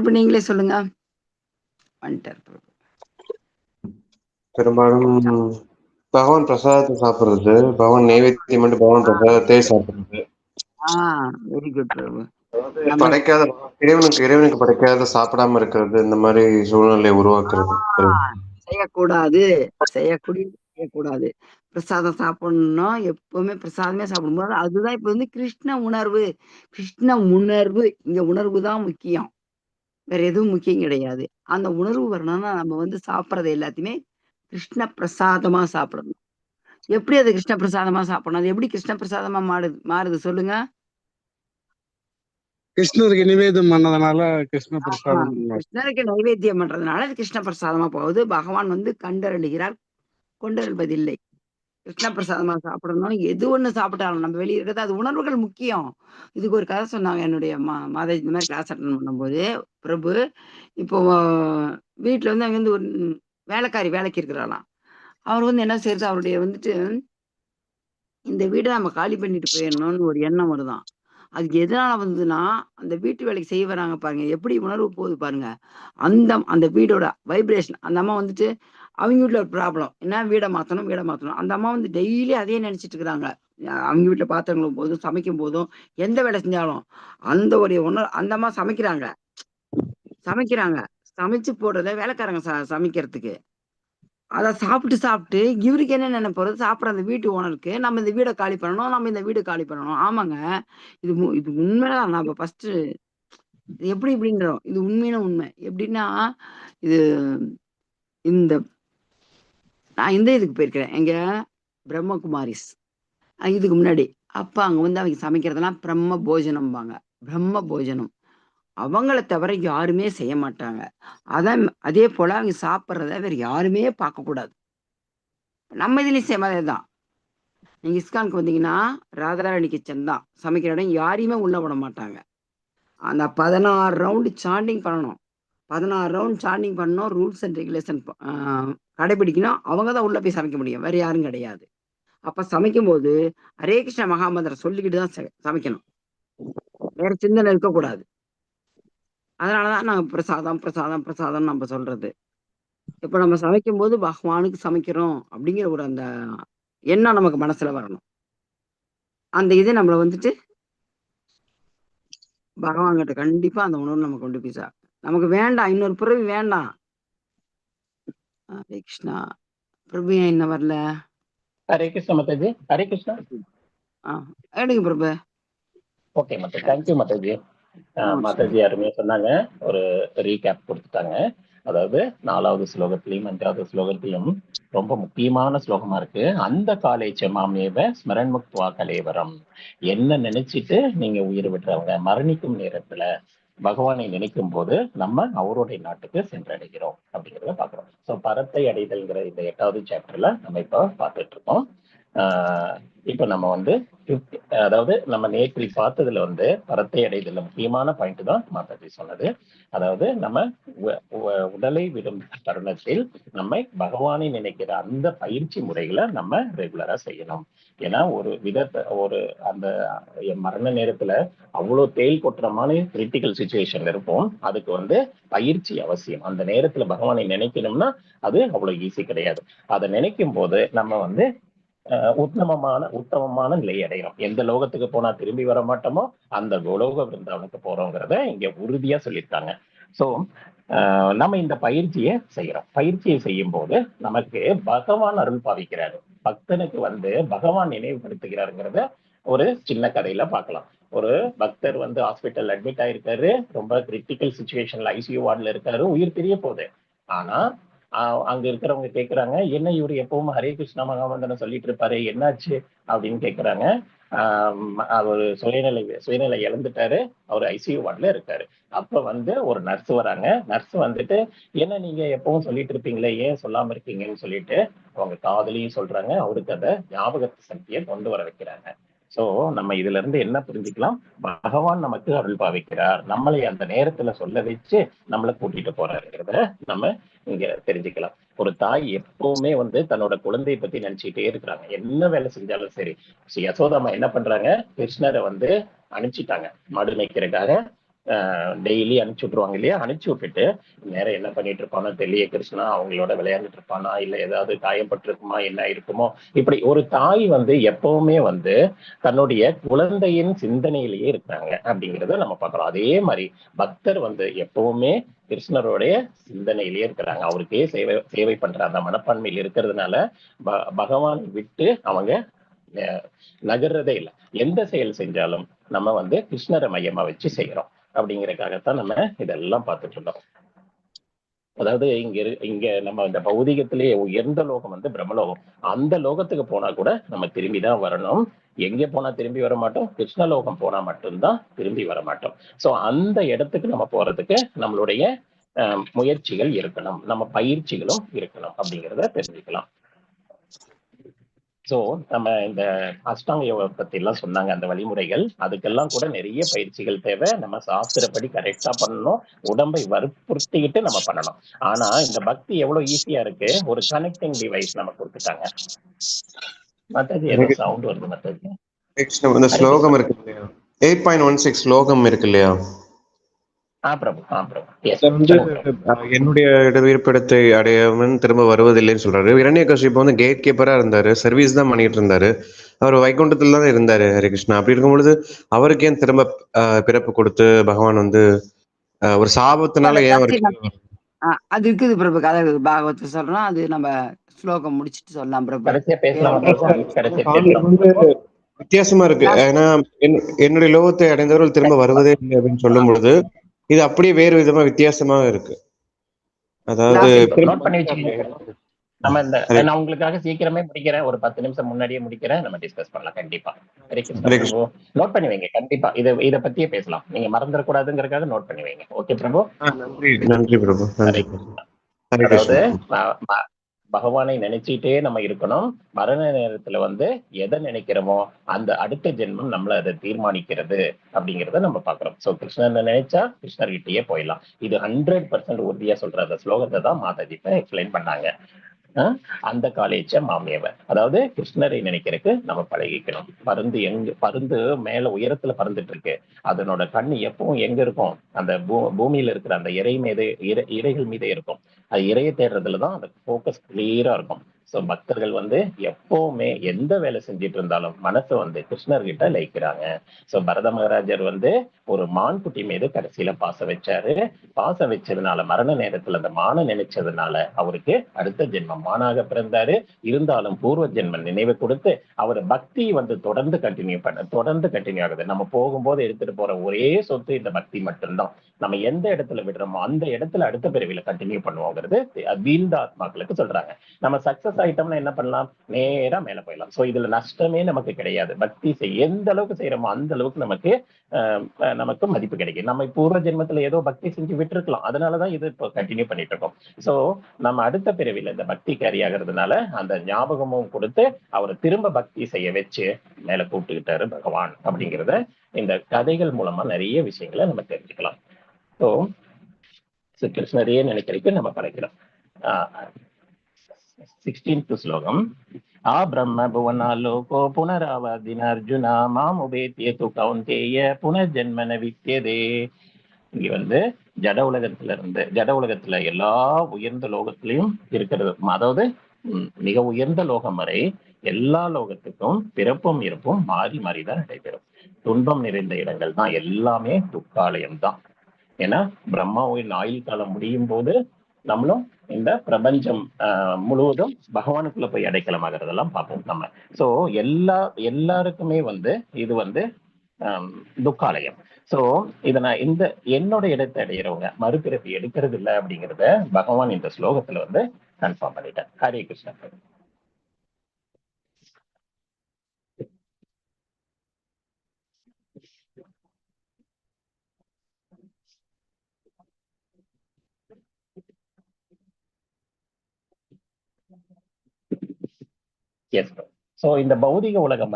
இப்ப நீங்களே சொல்லுங்க. வந்துட்டார் பிரபு. பெரும்பாலும் பகவான் பிரசாதத்தை சாப்பிடுறது, பகவான் நைவேத்தியம் பண்ணி பகவான் பிரசாதத்தை சாப்பிடுறது. வெரி குட் பிரபு. படைக்காத இறைவனுக்கு படைக்காத சாப்பிடாம இருக்கிறது, இந்த மாதிரி சூழ்நிலை உருவாக்குறது. செய்யக்கூடாது, செய்யக்கூடாது. பிரசாதம் சாப்பிடணும், எப்பவுமே பிரசாதமே சாப்பிடும்போது அதுதான் இப்ப வந்து கிருஷ்ண உணர்வு. கிருஷ்ண உணர்வு, இங்க உணர்வு தான் முக்கியம். வேற எதுவும் முக்கியம் கிடையாது. அந்த உணர்வு வரணும்னா நம்ம வந்து சாப்பிடுறது எல்லாத்தையுமே கிருஷ்ண பிரசாதமா சாப்பிடணும். எப்படி அது கிருஷ்ண பிரசாதமா சாப்பிடணும்? அது எப்படி கிருஷ்ண பிரசாதமா மாறுது சொல்லுங்க? கிருஷ்ணருக்கு நிவேதம் பண்ணதுனால கிருஷ்ண பிரசாதம். கிருஷ்ணருக்கு நைவேத்தியம் பண்றதுனால அது கிருஷ்ண பிரசாதமா போகுது. பகவான் வந்து கண்டருளுகிறார், கொண்டருள்வதில்லை. கிருஷ்ண பிரசாதமா சாப்பிடணும். எது ஒண்ணு சாப்பிட்டாலும் நம்ம வெளிய இருக்கிறது அது உணர்வுகள் முக்கியம். இதுக்கு ஒரு கதை சொன்னாங்க என்னுடைய மாதா இந்த மாதிரி கிளாஸ் அட்டெண்ட் பண்ணும்போது, பிரபு இப்போ வீட்ல வந்து அங்க வந்து ஒரு வேலைக்காரி வேலைக்கு இருக்கிறாளாம். அவர் வந்து என்ன செய்யறது, அவருடைய வந்துட்டு இந்த வீட நம்ம காலி பண்ணிட்டு போயிடணும்னு ஒரு எண்ணம் வருதாம். அதுக்கு எதனால வந்ததுன்னா, அந்த வீட்டு வேலைக்கு செய்ய வராங்க பாருங்க. எப்படி உணர்வு போகுது பாருங்க. அந்த வீடோட வைப்ரேஷன். அந்த அம்மா வந்துட்டு அவங்க வீட்ல ஒரு ப்ராப்ளம். என்ன வீட மாத்தணும், வீட மாத்தணும். அந்த அம்மா வந்து டெய்லி அதையே நினைச்சிட்டு இருக்கிறாங்க. அவங்க வீட்ல பாத்திரம் கழுவும் போதும், சமைக்கும் போதும், எந்த வேலை செஞ்சாலும். அந்த ஒரு அந்த அம்மா சமைக்கிறாங்க. சமைச்சு போடுறத வேலைக்காரங்க சமைக்கிறதுக்கு. அத சாப்பிட்டு இவருக்கு என்ன நெனைப்பு வருது, சாப்பிடுற அந்த வீட்டு ஓனருக்கு, நம்ம இந்த வீட காலி பண்ணணும், நம்ம இந்த வீடு காலி பண்ணணும். ஆமாங்க. இது உண்மைதான். நம்ம ஃபர்ஸ்ட்டு எப்படி இப்படின்றோம். இது உண்மையான உண்மை. எப்படின்னா, இது இந்த நான் இந்த இதுக்கு போயிருக்கிறேன். எங்க பிரம்மகுமாரிஸ். இதுக்கு முன்னாடி. அப்ப அங்க வந்து அவங்க சமைக்கிறதெல்லாம் பிரம்ம போஜனம்பாங்க. பிரம்ம போஜனம். அவங்கள தவிர யாருமே செய்ய மாட்டாங்க. அதே போல அவங்க சாப்பிடுறத வேற யாருமே பார்க்கக்கூடாது. நம்ம இதுலயும் சேம் அதேதான். நீங்க இஸ்கானுக்கு வந்தீங்கன்னா, ராதாராணி கிச்சன் தான். சமைக்கிற இடம் யாரையுமே உள்ள விட மாட்டாங்க. அந்த 16 ரவுண்டு சாண்டிங் பண்ணணும். 16 ரவுண்ட் சாண்டிங் பண்ணணும். ரூல்ஸ் அண்ட் ரெகுலேஷன் கடைபிடிக்கணும். அவங்க தான் உள்ள போய் சமைக்க முடியும். வேற யாரும் கிடையாது. அப்ப சமைக்கும்போது, ஹரே கிருஷ்ண மகாமந்திரம் சொல்லிக்கிட்டு தான் சமைக்கணும். வேற சிந்தனை இருக்கக்கூடாது. அதனால தான் நாங்க பிரசாதம், பிரசாதம், பிரசாதம்னு நம்ம சொல்றது. இப்ப நம்ம சமைக்கும்போது பகவானுக்கு சமைக்கிறோம் அப்படிங்கிற ஒரு அந்த எண்ணம் நமக்கு மனசுல வரணும். அந்த இது நம்மள வந்துட்டு பகவான்கிட்ட கண்டிப்பா அந்த உணர்வு நம்ம கொண்டு போய் நமக்கு வேண்டாம். இன்னொரு பிறவி வேண்டாம். ஹரே கிருஷ்ணா. பிரபு ஏன் இன்னும் வரல? ஹரே கிருஷ்ணா மாதாஜி. ஹரே கிருஷ்ணா. எடுங்க பிரபு. ஓகே மாதாஜி. தேங்க்யூ மாதாஜி. மாதாஜி அருமையா சொன்னாங்க. ஒரு ரீகேப் கொடுத்துட்டாங்க. அதாவது 4வது ஸ்லோகத்திலையும் 5வது ஸ்லோகத்திலையும் ரொம்ப முக்கியமான ஸ்லோகமா இருக்கு. அந்த காலேஜ மாமேவ ஸ்மரன் முக்துவா கலேவரம். என்ன நினைச்சிட்டு நீங்க உயிர் விடுறவங்க மரணிக்கும் நேரத்துல பகவானை நினைக்கும் போது நம்ம அவருடைய நாட்டுக்கு சென்றடைகிறோம் அப்படிங்கிறத பாக்குறோம். ஸோ பரத்தை அடைதல்ங்கிற இந்த 8வது சாப்டர்ல நம்ம இப்போ பார்த்துட்டு இருக்கோம். இப்ப நம்ம வந்து அதாவது நம்ம நேற்று பார்த்ததுல வந்து பரத்தை அடைதல் முக்கியமான பாயிண்ட் தான் மாதாஜி சொன்னது. அதாவது நம்ம உடலை விடும் தருணத்தில் நம்ம பகவானை நினைக்கிற அந்த பயிற்சி முறைகளை நம்ம ரெகுலரா செய்யணும். ஏன்னா ஒரு அந்த மரண நேரத்துல அவ்வளவு தேல் கொட்டுறமான கிரிட்டிக்கல் சுச்சுவேஷன்ல இருப்போம். அதுக்கு வந்து பயிற்சி அவசியம். அந்த நேரத்துல பகவானை நினைக்கணும்னா அது அவ்வளவு ஈஸி கிடையாது. அதை நினைக்கும் போது நம்ம வந்து உத்தமமான நிலை அடையணும். எந்த லோகத்துக்கு போனா திரும்பி வர மாட்டோமோ அந்த உலோக விருந்தாவனுக்கு போறோங்கிறத இங்க உறுதியா சொல்லியிருக்காங்க. சோ நம்ம இந்த பயிற்சியை செய்யறோம். பயிற்சியை செய்யும் போது நமக்கு பகவான் அருள் பாவிக்கிறாரு. பக்தனுக்கு வந்து பகவான் நினைவுபடுத்துகிறாருங்கிறத ஒரு சின்ன கதையில பார்க்கலாம். ஒரு பக்தர் வந்து ஹாஸ்பிட்டல் அட்மிட் ஆயிருக்காரு. ரொம்ப கிரிட்டிக்கல் சுச்சுவேஷன்ல ஐசியூ வார்டுல இருக்காரு. உயிர் பிரிய போகுது. ஆனா அங்க இருக்கிறவங்க கேக்குறாங்க, என்ன இவரு எப்பவும் ஹரே கிருஷ்ணா மகாமந்திரம் சொல்லிட்டு இருப்பாரு, என்னாச்சு அப்படின்னு கேக்குறாங்க. அவர் சுயநிலை இழந்துட்டாரு. அவர் ஐசியூ வார்டுல இருக்காரு. அப்ப வந்து ஒரு நர்ஸ் வராங்க. நர்ஸ் வந்துட்டு, என்ன நீங்க எப்பவும் சொல்லிட்டு இருப்பீங்களே, ஏன் சொல்லாம இருக்கீங்கன்னு சொல்லிட்டு அவங்க காதலையும் சொல்றாங்க. அவருக்கு அந்த ஞாபக சக்தியை கொண்டு வர வைக்கிறாங்க. சோ நம்ம இதுல இருந்து என்ன புரிஞ்சுக்கலாம், பகவான் நமக்கு அருள் பாவிக்கிறார், நம்மளை அந்த நேரத்துல சொல்ல வச்சு நம்மளை கூட்டிட்டு போறாருங்கிறத நம்ம இங்க தெரிஞ்சுக்கலாம். ஒரு தாய் எப்பவுமே வந்து தன்னோட குழந்தையை பத்தி நினைச்சுட்டே இருக்கிறாங்க. என்ன வேலை செஞ்சாலும் சரி. யசோதாமா என்ன பண்றாங்க, கிருஷ்ணரை வந்து அனுப்பிச்சிட்டாங்க மாடு மேய்க்கிறதுக்காக. டெய்லி அனுப்பிச்சு விட்டுருவாங்க இல்லையா, அனுப்பிச்சு விட்டுட்டு நேரம் என்ன பண்ணிட்டு இருப்பானோ தெரியல கிருஷ்ணா, அவங்களோட விளையாண்டுட்டு இருப்பானா, இல்ல ஏதாவது காயப்பட்டிருக்குமா, என்ன இருக்குமோ. இப்படி ஒரு தாய் எப்பவுமே தன்னுடைய குழந்தையின் சிந்தனையிலேயே இருக்கிறாங்க அப்படிங்கிறத நம்ம பார்க்கிறோம். அதே மாதிரி பக்தர் எப்பவுமே கிருஷ்ணருடைய சிந்தனையிலேயே இருக்கிறாங்க. அவருக்கே சேவை பண்ற அந்த மனப்பான்மையில் இருக்கிறதுனால பகவான் விட்டு அவங்க நகர்றதே இல்லை. எந்த செயல் செஞ்சாலும் நம்ம கிருஷ்ணரை மையமா வச்சு செய்யறோம் அப்படிங்கறதுக்காகத்தான் நம்ம இதெல்லாம் பார்த்துட்டு இருந்தோம். அதாவது இங்க நம்ம இந்த பௌதிகத்திலேயே உயர்ந்த லோகம் பிரம்மலோகம். அந்த லோகத்துக்கு போனா கூட நம்ம திரும்பிதான் வரணும். எங்க போனா திரும்பி வர மாட்டோம், கிருஷ்ணலோகம் போனா மட்டும்தான் திரும்பி வர மாட்டோம். சோ அந்த இடத்துக்கு நம்ம போறதுக்கு நம்மளுடைய முயற்சிகள் இருக்கணும், நம்ம பயிற்சிகளும் இருக்கணும் அப்படிங்கிறத தெரிஞ்சுக்கலாம். சோ நம்ம இந்த அஷ்டாங்க யோகா பத்தி எல்லாம் சொன்னாங்க, அந்த வழிமுறைகள். அதுக்கெல்லாம் கூட நிறைய பயிற்சிகள் தேவை. நம்ம சாஸ்திரப்படி கரெக்டா பண்ணணும், உடம்பை வற்புறுத்திக்கிட்டு நம்ம பண்ணணும். ஆனா இந்த பக்தி எவ்வளவு ஈஸியா இருக்கு, ஒரு கனெக்டிங் டிவைஸ் நம்ம கொடுத்துட்டாங்க. மத்தது ஏதோ சவுண்ட் வருது. மத்தது இந்த ஸ்லோகம் இருக்கு இல்லையா, 8.16 ஸ்லோகம் இருக்கு இல்லையா, என்னுடைய இருப்பிடத்தை அடையவன் திரும்ப வருவதில்லைன்னு சொல்றாரு. இரண்யகசிபு கேட் கீப்பரா இருந்தாரு, சர்வீஸ் தான் பண்ணிட்டு இருந்தாரு. அவர் வைகுண்டத்துல தான் இருந்தாரு ஹரிகிருஷ்ணா. அப்படி இருக்கும் பொழுது அவருக்கு ஏன் திரும்ப பிறப்பு கொடுத்து பகவான் ஒரு சாபத்தினால ஏன் அது இருக்குது பிரபு. கதை பாகவத்தை சொல்றோம், அது நம்ம ஸ்லோகம் முடிச்சுட்டு சொல்லலாம் பிரபு. வித்தியாசமா இருக்கு. ஏன்னா என்னுடைய லோகத்தை அடைந்தவர்கள் திரும்ப வருவதே இல்லை அப்படின்னு சொல்லும் பொழுது இது அப்படியே வேறு விதமா வித்தியாசமா இருக்கு. அதாவது நம்ம நான் உங்களுக்காக சீக்கிரமே முடிக்கிறேன், ஒரு 10 நிமிஷம் முன்னாடியே முடிக்கிறேன், நம்ம டிஸ்கஸ் பண்ணலாம் கண்டிப்பா. நோட் பண்ணி வைங்க, கண்டிப்பா இத பத்தியே பேசலாம். நீங்க மறந்துடக்கூடாதுங்கிறதுக்காக நோட் பண்ணி வைங்க. ஓகே பிரபு. நன்றி பிரபு. அதாவது பகவானை நினைச்சிட்டே நம்ம இருக்கணும். மரண நேரத்துல எதை நினைக்கிறோமோ அந்த அடுத்த ஜென்மம் நம்மள அதை தீர்மானிக்கிறது அப்படிங்கிறத நம்ம பாக்குறோம். சோ கிருஷ்ணன் நினைச்சா கிருஷ்ணர்கிட்டயே போயிடலாம். இது 100% உறுதியா சொல்ற அந்த ஸ்லோகத்தை தான் மாதாஜி எக்ஸ்பிளைன் பண்ணாங்க. அந்த காலேஜ மாமியவர், அதாவது கிருஷ்ணரை நினைக்கிறதுக்கு நம்ம பழகிக்கணும். பருந்து மேல உயரத்துல பறந்துட்டு இருக்கு, அதனோட கண்ணு எப்பவும் எங்க இருக்கும், அந்த பூமியில இருக்கிற அந்த இறைகள் மீதே இருக்கும். அது இறைய தேடுறதுலதான் அந்த போக்கஸ் கிளியரா இருக்கும். சோ பக்தர்கள் எப்பவுமே எந்த வேலை செஞ்சிட்டு இருந்தாலும் மனசை கிருஷ்ணர்கிட்ட லயிக்கிறாங்க. சோ பரத மகாராஜர் ஒரு மான்குட்டி மீது கடைசியில பாசம் வச்சாரு. பாசம் வச்சதுனால மரண நேரத்துல அந்த மான நினைச்சதுனால அவருக்கு அடுத்த ஜென்மம் மானாக பிறந்தாரு. இருந்தாலும் பூர்வ ஜென்ம நினைவு கொடுத்து அவர் பக்தி தொடர்ந்து கண்டினியூ ஆகுது. நம்ம போகும்போது எடுத்துட்டு போற ஒரே சொத்து இந்த பக்தி மட்டும்தான். நம்ம எந்த இடத்துல விடுறோமோ அந்த இடத்துல அடுத்த பிறவில கண்டினியூ பண்ணுவோங்கிறது வீழ்ந்த ஆத்மாக்களுக்கு சொல்றாங்க. நம்ம சக்சஸ் ஆயிட்டோம்னா என்ன பண்ணலாம், நேரா மேல போயிடலாம். சோ இதுல நஷ்டமே நமக்கு கிடையாது. பக்தி எந்த அளவுக்கு செய்யறோமோ அந்த அளவுக்கு நமக்கு மதிப்பு கிடைக்கும். நம்ம பூர்வ ஜென்மத்துல ஏதோ பக்தி செஞ்சு விட்டு இருக்கலாம், அதனாலதான் இது இப்போ கண்டினியூ பண்ணிட்டு இருக்கோம். சோ நம்ம அடுத்த பிறவில இந்த பக்தி கேரி ஆகிறதுனால அந்த ஞாபகமும் கொடுத்து அவரை திரும்ப பக்தி செய்ய வச்சு மேல கூப்பிட்டுக்கிட்டாரு பகவான் அப்படிங்கிறத இந்த கதைகள் மூலமா நிறைய விஷயங்களை நம்ம தெரிஞ்சுக்கலாம். ஸோ கிருஷ்ணரையே நினைக்கிறதுக்கு நம்ம படைக்கிறோம். 16th ஸ்லோகம். ஆ பிரம்ம புவனாலோகோ புனராவர்த்தின அர்ஜுனா மாம் உபேத்யது கௌந்தேய புனர்ஜன்மன வித்யதே. இங்க ஜட உலகத்துல எல்லா உயர்ந்த லோகத்திலையும் இருக்கிறது. அதாவது மிக உயர்ந்த லோகம் வரை எல்லா லோகத்துக்கும் பிறப்பும் இறப்பும் மாறி மாறிதான் நடைபெறும். துன்பம் நிறைந்த இடங்கள் தான் எல்லாமே துக்காலயம் தான். ஏன்னா பிரம்மாவின் ஆயுள் காலம் முடியும் போது நம்மளும் இந்த பிரபஞ்சம் முழுவதும் பகவானுக்குள்ள போய் அடைக்கலமாகறதெல்லாம் பார்ப்போம் நம்ம. சோ எல்லாருக்குமே இது துக்காலயம். சோ இத நான் என்னோட இடத்தை அடையிறவங்க மறுபிறப்பி எடுக்கிறது இல்லை அப்படிங்கிறத பகவான் இந்த ஸ்லோகத்துல கன்ஃபார்ம் பண்ணிட்டேன். ஹரே கிருஷ்ணா. எஸ். சோ இந்த பௌதிக உலகம்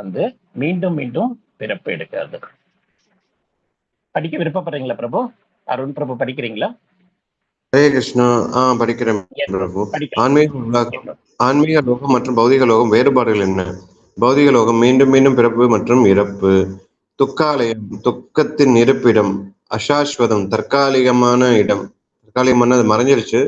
மீண்டும் மீண்டும் பிறப்பு எடுக்கிறது. படிக்க விருப்பப்படுறீங்களா பிரபு? அருண் பிரபு படிக்கிறீங்களா? ஹரே கிருஷ்ணா. படிக்கிறேன் பிரபு. ஆன்மீக லோகம் மற்றும் பௌதிக லோகம் வேறுபாடுகள் என்ன? பௌதிக லோகம் மீண்டும் மீண்டும் பிறப்பு மற்றும் இறப்பு. துக்காலயம் துக்கத்தின் இருப்பிடம். அசாஸ்வதம், தற்காலிகமான இடம். தற்காலிகமான அது மறைஞ்சிருச்சு,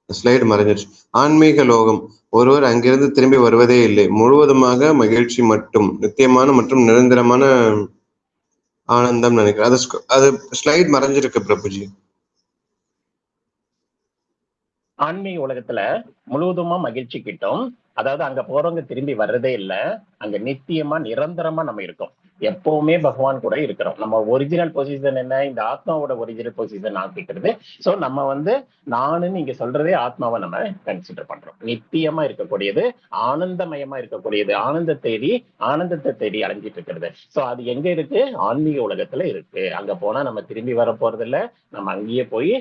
ஸ்லைடு மறைஞ்சிருச்சு. ஆன்மீக லோகம், ஒருவர் அங்கிருந்து திரும்பி வருவதே இல்லை, முழுவதுமாக மகிழ்ச்சி மட்டும், நித்தியமான மற்றும் நிரந்தரமான ஆனந்தம் நினைக்கிறேன். அது ஸ்லைட் மறைஞ்சிருக்கு பிரபுஜி. ஆன்மீக உலகத்துல முழுவதுமா மகிழ்ச்சி கிட்டும். அதாவது அங்க போறவங்க திரும்பி வர்றதே இல்லை, அங்க நித்தியமா நிரந்தரமா நம்ம இருக்கோம், எப்பவுமே பகவான் கூட இருக்கிறோம். நம்ம ஒரிஜினல் பொசிஷன் என்ன, இந்த ஆத்மாவோட ஒரிஜினல் பொசிஷன் ஆக்கிக்கிறது. சோ நம்ம நானுன்னு இங்க சொல்றதே ஆத்மாவை நம்ம கன்சிடர் பண்றோம். நித்தியமா இருக்கக்கூடியது, ஆனந்தமயமா இருக்கக்கூடியது, ஆனந்தத்தை தேடி அலைஞ்சிட்டு இருக்கிறது. சோ அது எங்க இருக்கு? ஆன்மீக உலகத்துல இருக்கு. அங்க போனா நம்ம திரும்பி வர போறது இல்லை, நம்ம அங்கேயே போய்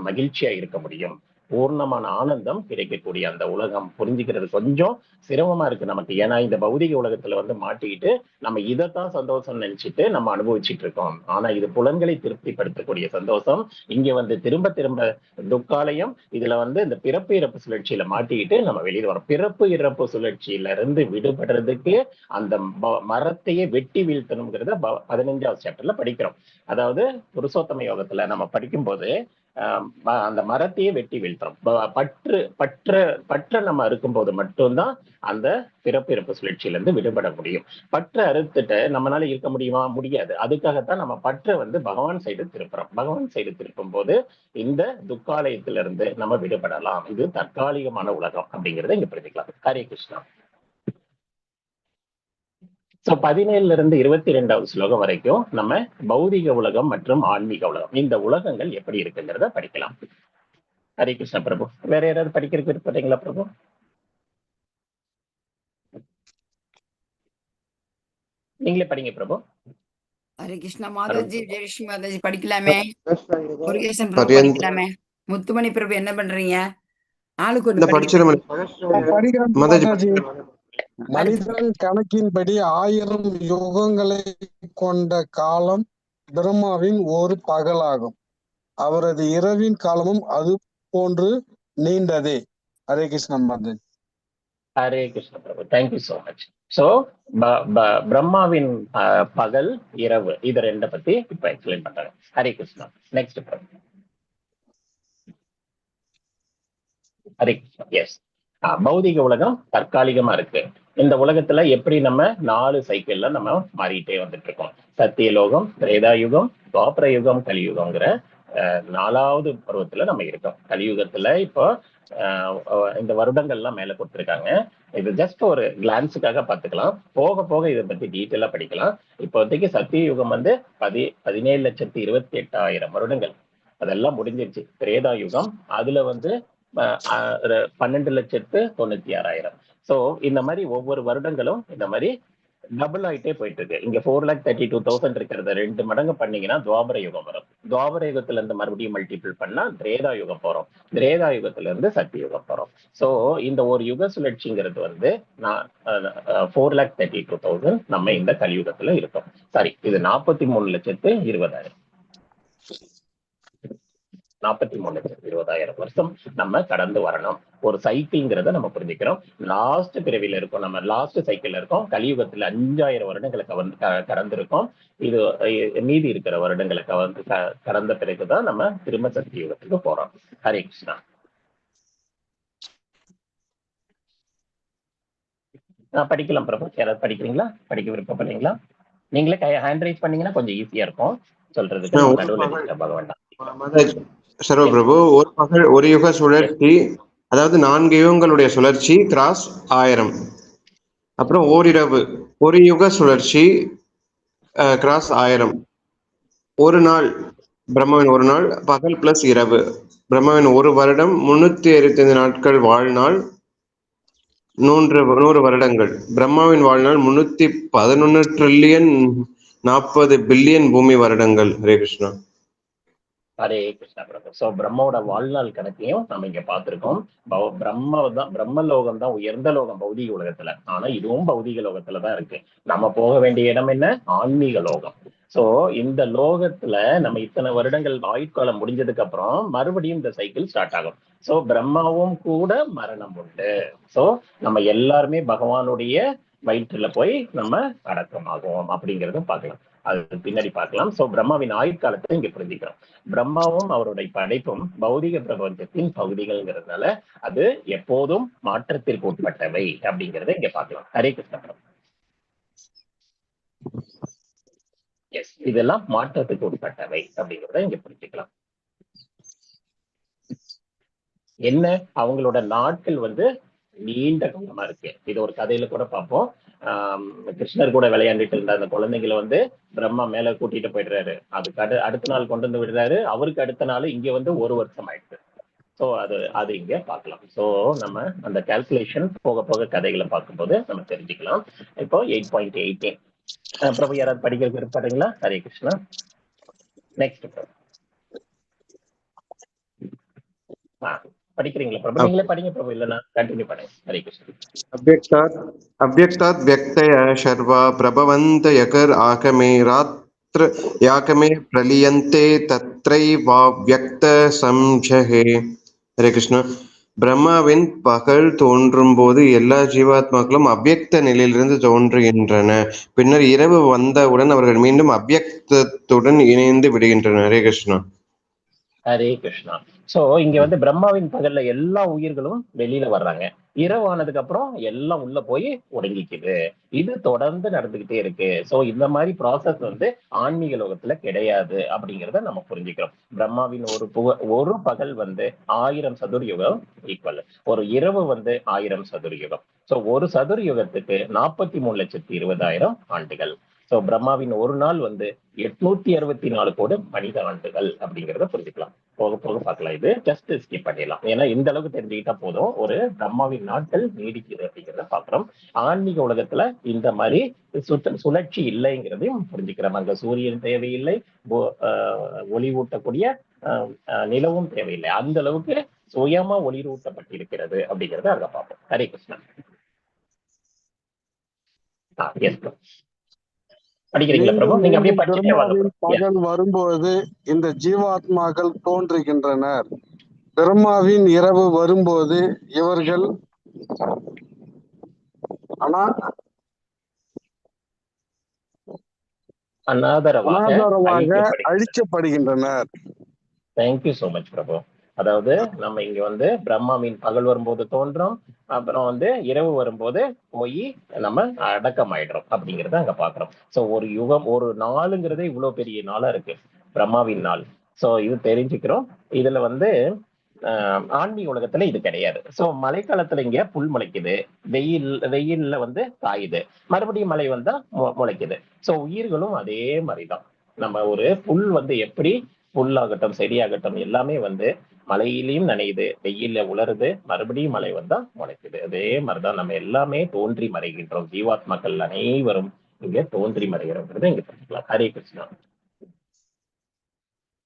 மகிழ்ச்சியா இருக்க முடியும். பூர்ணமான ஆனந்தம் கிடைக்கக்கூடிய அந்த உலகம் புரிஞ்சுக்கிறது கொஞ்சம் சிரமமா இருக்கு நமக்கு. ஏன்னா இந்த பௌதிக உலகத்துல மாட்டிக்கிட்டு நம்ம இதைத்தான் சந்தோஷம் நினைச்சிட்டு நம்ம அனுபவிச்சுட்டு இருக்கோம். ஆனா இது புலன்களை திருப்திப்படுத்தக்கூடிய சந்தோஷம். இங்க திரும்ப திரும்ப துக்காலயம். இதுல இந்த பிறப்பு இறப்பு சுழற்சியில மாட்டிக்கிட்டு நம்ம வெளியில வரோம். பிறப்பு இறப்பு சுழற்சியில இருந்து விடுபடுறதுக்கு அந்த மரத்தையே வெட்டி வீழ்த்தணுங்கிறத 15வது சாப்டர்ல படிக்கிறோம். அதாவது புருஷோத்தம யோகத்துல நம்ம படிக்கும் போது அந்த மரத்தையே வெட்டி வீழ்த்துறோம். பற்ற நம்ம அறுக்கும்போது மட்டும்தான் அந்த பிறப்பிறப்பு சுழற்சியில இருந்து விடுபட முடியும். பற்ற அறுத்துட்டு நம்மளால இருக்க முடியுமா? முடியாது. அதுக்காகத்தான் நம்ம பற்ற பகவான் சைடு திருப்புறோம். பகவான் சைடு திருப்பும் போது இந்த துக்காலயத்திலிருந்து நம்ம விடுபடலாம். இது தற்காலிகமான உலகம் அப்படிங்கிறத இங்க புரிஞ்சுக்கலாம். ஹரே கிருஷ்ணா. 17ல இருந்து 22வது ஸ்லோகம் வரைக்கும் நம்ம பௌதிக உலகம் மற்றும் ஆன்மீக உலகம், இந்த உலகங்கள் எப்படி இருக்குங்கிறத படிக்கலாம். ஹரே கிருஷ்ண பிரபு. வேற யாராவது படிக்கிறதுக்கு விருப்பப்பட்டீங்களா பிரபு? நீங்களே படிங்க பிரபு. ஹரே கிருஷ்ணா. மாதாஜி, ஜெயலட்சுமி மாதாஜி படிக்கலாமே? முருகேசன் பிரபு படிக்கலாமே? முத்துமணி பிரபு என்ன பண்றீங்க? ஆளுக்கு ஒன்று படிக்கிறேன் மாதாஜி. மனிதன் கணக்கின்படி 1000 யுகங்களை கொண்ட காலம் பிரம்மாவின் ஒரு பகலாகும். அவரது இரவின் காலமும் அது போன்று நீண்டதே. ஹரே கிருஷ்ண மாதாஜி. ஹரே கிருஷ்ண பிரபு. Thank you so much. சோ பிரம்மாவின் பகல் இரவு இது ரெண்ட பத்தி இப்ப எக்ஸ்பிளைன் பண்றாங்க. ஹரே கிருஷ்ணா. நெக்ஸ்ட் பிரபு. ஹரே கிருஷ்ணா. எஸ், பௌதிக உலகம் தற்காலிகமா இருக்கு. இந்த உலகத்துல எப்படி நம்ம 4 சைக்கிள்ல நம்ம மாறிட்டே வந்துட்டு இருக்கோம். சத்தியலோகம், திரேதாயுகம், துவாபர யுகம், கலியுகம்ங்கிற 4வது பருவத்துல நம்ம இருக்கோம். கலியுகத்துல இப்போ இந்த வருடங்கள்லாம் மேல கொடுத்துருக்காங்க. இது ஜஸ்ட் ஒரு கிளான்ஸுக்காக பார்த்துக்கலாம். போக போக இதை பத்தி டீட்டெயிலா படிக்கலாம். இப்போதைக்கு சத்தியயுகம் 17,28,000 வருடங்கள் அதெல்லாம் முடிஞ்சிருச்சு. திரேதா யுகம் அதுல 12,96,000. சோ இந்த மாதிரி ஒவ்வொரு வருடங்களும் இந்த மாதிரி டபுள் ஆயிட்டே போயிட்டு இருக்கு. இங்க 4,32,000 இருக்கிறத 2 மடங்கு பண்ணீங்கன்னா துவாபர யுகம் வரும். துவாபர யுகத்துல இருந்து மறுபடியும் மல்டிபிள் பண்ணா திரேதா யுகம் போறோம். திரேதா யுகத்துல இருந்து சத்தியுகம் போறோம். சோ இந்த ஒரு யுக சுழற்சிங்கிறது 4,32,000 நம்ம இந்த கலியுகத்துல இருக்கோம். சாரி, இது 43,20,000. 43,20,000 வருஷம் நம்ம கடந்து வரணும். ஒரு சைக்கிள்ங்கிறத நம்ம புரிஞ்சுக்கிறோம். லாஸ்ட் பிறவில இருக்கோம், நம்ம லாஸ்ட் சைக்கிள்ல இருக்கோம். கலியுகத்துல 5,000 வருடங்களை கடந்திருக்கோம். இது மீதி இருக்கிற வருடங்களை கடந்த பிறகுதான் நம்ம திரும்ப சக்தி யுகத்துக்கு போறோம். ஹரே கிருஷ்ணா. படிக்கலாம் பிரபு. யாராவது படிக்கிறீங்களா? படிக்க விருப்பப்படுறீங்களா? நீங்களே ஹேண்ட் ரைஸ் பண்ணீங்கன்னா கொஞ்சம் ஈஸியா இருக்கும் சொல்றதுக்கு. நடுவில் டிஸ்டர்ப் ஆக வேண்டாம். சர்வ பிரபு, ஒரு பகல் ஒரு யுக சுழற்சி, அதாவது 4 யுகங்களுடைய சுழற்சி கிராஸ் 1000. அப்புறம் ஓரிரவு ஒரு யுக சுழற்சி கிராஸ் 1000. ஒரு நாள் பிரம்மாவின் ஒரு நாள் பகல் பிளஸ் இரவு. பிரம்மாவின் ஒரு வருடம் 365 நாட்கள் வாழ்நாள் 100 வருடங்கள். பிரம்மாவின் வாழ்நாள் 311,040,000,000,000 பூமி வருடங்கள். ஹரே கிருஷ்ணா. ஹரே கிருஷ்ணா பிரபு. சோ பிரம்மாவோட வாழ்நாள் கணக்கையும் நம்ம இங்க பார்த்திருக்கோம். பிரம்மலோகம் தான் உயர்ந்த லோகம் பௌதிக உலகத்துல. ஆனா இதுவும் பௌதிக லோகத்துலதான் இருக்கு. நம்ம போக வேண்டிய இடம் என்ன? ஆன்மீக லோகம். சோ இந்த லோகத்துல நம்ம இத்தனை வருடங்கள் ஆயுட்காலம் முடிஞ்சதுக்கு அப்புறம் மறுபடியும் இந்த சைக்கிள் ஸ்டார்ட் ஆகும். சோ பிரம்மாவும் கூட மரணம் உண்டு. சோ நம்ம எல்லாருமே பகவானுடைய வயிற்றுல போய் நம்ம அடக்கமாகுவோம் அப்படிங்கறத பார்க்கலாம். அது பின்னாடி பார்க்கலாம். சோ பிரம்மாவின் ஆயுட்காலத்தை இங்க புரிஞ்சுக்கிறோம். பிரம்மாவும் அவருடைய படைப்பும் பௌதிக பிரபஞ்சத்தின் பகுதிகள்ங்கிறதுனால அது எப்போதும் மாற்றத்திற்கு உட்பட்டவை அப்படிங்கறத இங்க பார்க்கலாம். ஹரே கிருஷ்ணா. எஸ், இதெல்லாம் மாற்றத்துக்கு உட்பட்டவை அப்படிங்கிறத இங்க புரிஞ்சுக்கலாம். என்ன, அவங்களோட நாட்கள் நீண்ட காலமா இருக்கு. இது ஒரு கதையில கூட பார்ப்போம். கிருஷ்ணர் கூட விளையாண்டுட்டு இருந்த அந்த குழந்தைங்களை பிரம்மா மேல கூட்டிட்டு போயிடுறாரு. அதுக்கு அடுத்த நாள் கொண்டு வந்து விடுறாரு. அவருக்கு அடுத்த நாள் இங்க 1 வருஷம் ஆயிடுச்சு. ஸோ அது இங்க பார்க்கலாம். ஸோ நம்ம அந்த கால்குலேஷன் போக போக கதைகளை பார்க்கும்போது நம்ம தெரிஞ்சுக்கலாம். இப்போ 8.18 பிரபு யாராவது படிக்கிறதுக்கு இருப்பாருங்களா? ஹரே கிருஷ்ணா. நெக்ஸ்ட் படிக்கிறீங்களா பிரபு? நீங்களே படிங்க பிரபு, இல்லைன்னா கண்டினியூ பண்ணுங்க. ஹரே கிருஷ்ணா. अव्यक्तात् व्यक्तय शर्वा प्रभवन्त यकर आकमे रात्र याकमे प्रलीयन्ते तत्रैवाव्यक्त संशये. हरे कृष्ण. பிரம்மாவின் பகல் தோன்றும் போது எல்லா ஜீவாத்மாக்களும் அவ்யக்த நிலையிலிருந்து தோன்றுகின்றன. பின்னர் இரவு வந்தவுடன் அவர்கள் மீண்டும் அவ்யக்தத்துடன் இணைந்து விடுகின்றனர். ஹரே கிருஷ்ணா. ஹரே கிருஷ்ணா. சோ இங்க பிரம்மாவின் பகல்ல எல்லா உயிர்களும் வெளியில வர்றாங்க. இரவு ஆனதுக்கு அப்புறம் எல்லாம் உள்ள போய் ஒடுங்கிக்குது. இது தொடர்ந்து நடந்துகிட்டே இருக்கு. சோ இந்த மாதிரி ப்ராசஸ் ஆன்மீக லோகத்துல கிடையாது அப்படிங்கிறத நம்ம புரிஞ்சுக்கிறோம். பிரம்மாவின் ஒரு பகல் 1000 சதுர்யுகம் ஈக்குவல். ஒரு இரவு 1000 சதுர்யுகம். சோ ஒரு சதுர்யுகத்துக்கு 43,20,000 ஆண்டுகள். சோ பிரம்மாவின் ஒரு நாள் 864 கோடி மனித ஆண்டுகள் அப்படிங்கிறத புரிஞ்சுக்கலாம். போக போக பார்க்கலாம். இது ஜஸ்ட் ஸ்கிப் பண்ணிடலாம். ஏன்னா இந்த அளவுக்கு தெரிஞ்சுக்கிட்டா போதும் ஒரு பிரம்மாவின் நாட்கள் நீடிக்குது அப்படிங்கிறத பாக்குறோம். ஆன்மீக உலகத்துல இந்த மாதிரி சுழற்சி இல்லைங்கிறதையும் புரிஞ்சுக்கிறோம். அங்க சூரியன் தேவையில்லை, ஒளி ஊட்டக்கூடிய நிலவும் தேவையில்லை. அந்த அளவுக்கு சுயமா ஒளிரூட்டப்பட்டிருக்கிறது அப்படிங்கிறத அங்க பார்ப்போம். ஹரே கிருஷ்ணா. பகல் வரும்போது இந்த ஜீவாத்மாக்கள் தோன்றுகின்றனர். பிரம்மாவின் இரவு வரும்போது இவர்கள் அனாதரவாக அழிக்கப்படுகின்றனர். தேங்க்யூ சோ மச் பிரபு. அதாவது நம்ம இங்க பிரம்மாவின் பகல் வரும்போது தோன்றும், அப்புறம் இரவு வரும்போது போய் நம்ம அடக்கம் ஆயிடுறோம் அப்படிங்கறத அங்க பாக்குறோம். சோ ஒரு யுகம், ஒரு நாளுங்கிறதே இவ்வளவு பெரிய நாளா இருக்கு, பிரம்மாவின் நாள். சோ இது தெரிஞ்சுக்கிறோம். இதுல ஆன்மீக உலகத்துல இது கிடையாது. சோ மழைக்காலத்துல இங்க புல் முளைக்குது, வெயில்ல காயுது, மறுபடியும் மழை வந்தா முளைக்குது. சோ உயிர்களும் அதே மாதிரிதான். நம்ம ஒரு புல் எப்படி புல்லாகட்டும் செடியாகட்டும் எல்லாமே மழையிலையும் நனையுது, வெயில்ல உலருது, மறுபடியும் மழை வந்தா முளைக்குது. அதே மாதிரிதான் நம்ம எல்லாமே தோன்றி மறைகின்றோம். ஜீவாத்மாக்கள் அனைவரும் இங்க தோன்றி மறைகிறோங்கிறத இங்க தெரிஞ்சுக்கலாம். ஹரே கிருஷ்ணா.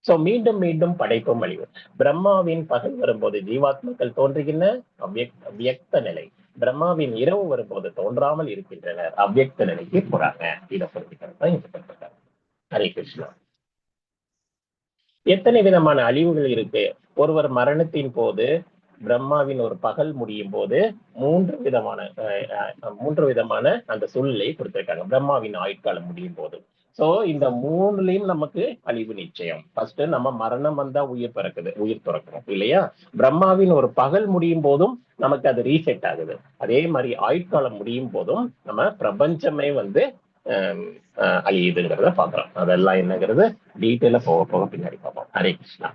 சோ மீண்டும் மீண்டும் படைப்பும் அழிவு. பிரம்மாவின் பகல் வரும்போது ஜீவாத்மாக்கள் தோன்றுகின்ற அவ்யக்த நிலை. பிரம்மாவின் இரவு வரும்போது தோன்றாமல் இருக்கின்றனர், அவ்யக்த நிலைக்கு போறாங்க. இதை புரிஞ்சுக்கிறது. ஹரே கிருஷ்ணா. எத்தனை விதமான அழிவுகள் இருக்கு. ஒருவர் மரணத்தின் போது பிரம்மாவின் ஒரு பகல் முடியும் போது 3 விதமான அந்த சூழ்நிலையை கொடுத்திருக்காங்க. பிரம்மாவின் ஆயுட்காலம் முடியும் போது. சோ இந்த 3லயும் நமக்கு அழிவு நிச்சயம். ஃபர்ஸ்ட் நம்ம மரணம் வந்தா உயிர் பிறக்கிறோம் இல்லையா? பிரம்மாவின் ஒரு பகல் முடியும் போதும் நமக்கு அது ரீசெட் ஆகுது. அதே மாதிரி ஆயுட்காலம் முடியும் போதும் நம்ம பிரபஞ்சமே அழியுதுங்கிறத பாக்குறோம். அதெல்லாம் என்னங்கிறது டீட்டெயிலா போக போக பின்னாடி பார்ப்போம். ஹரே கிருஷ்ணா.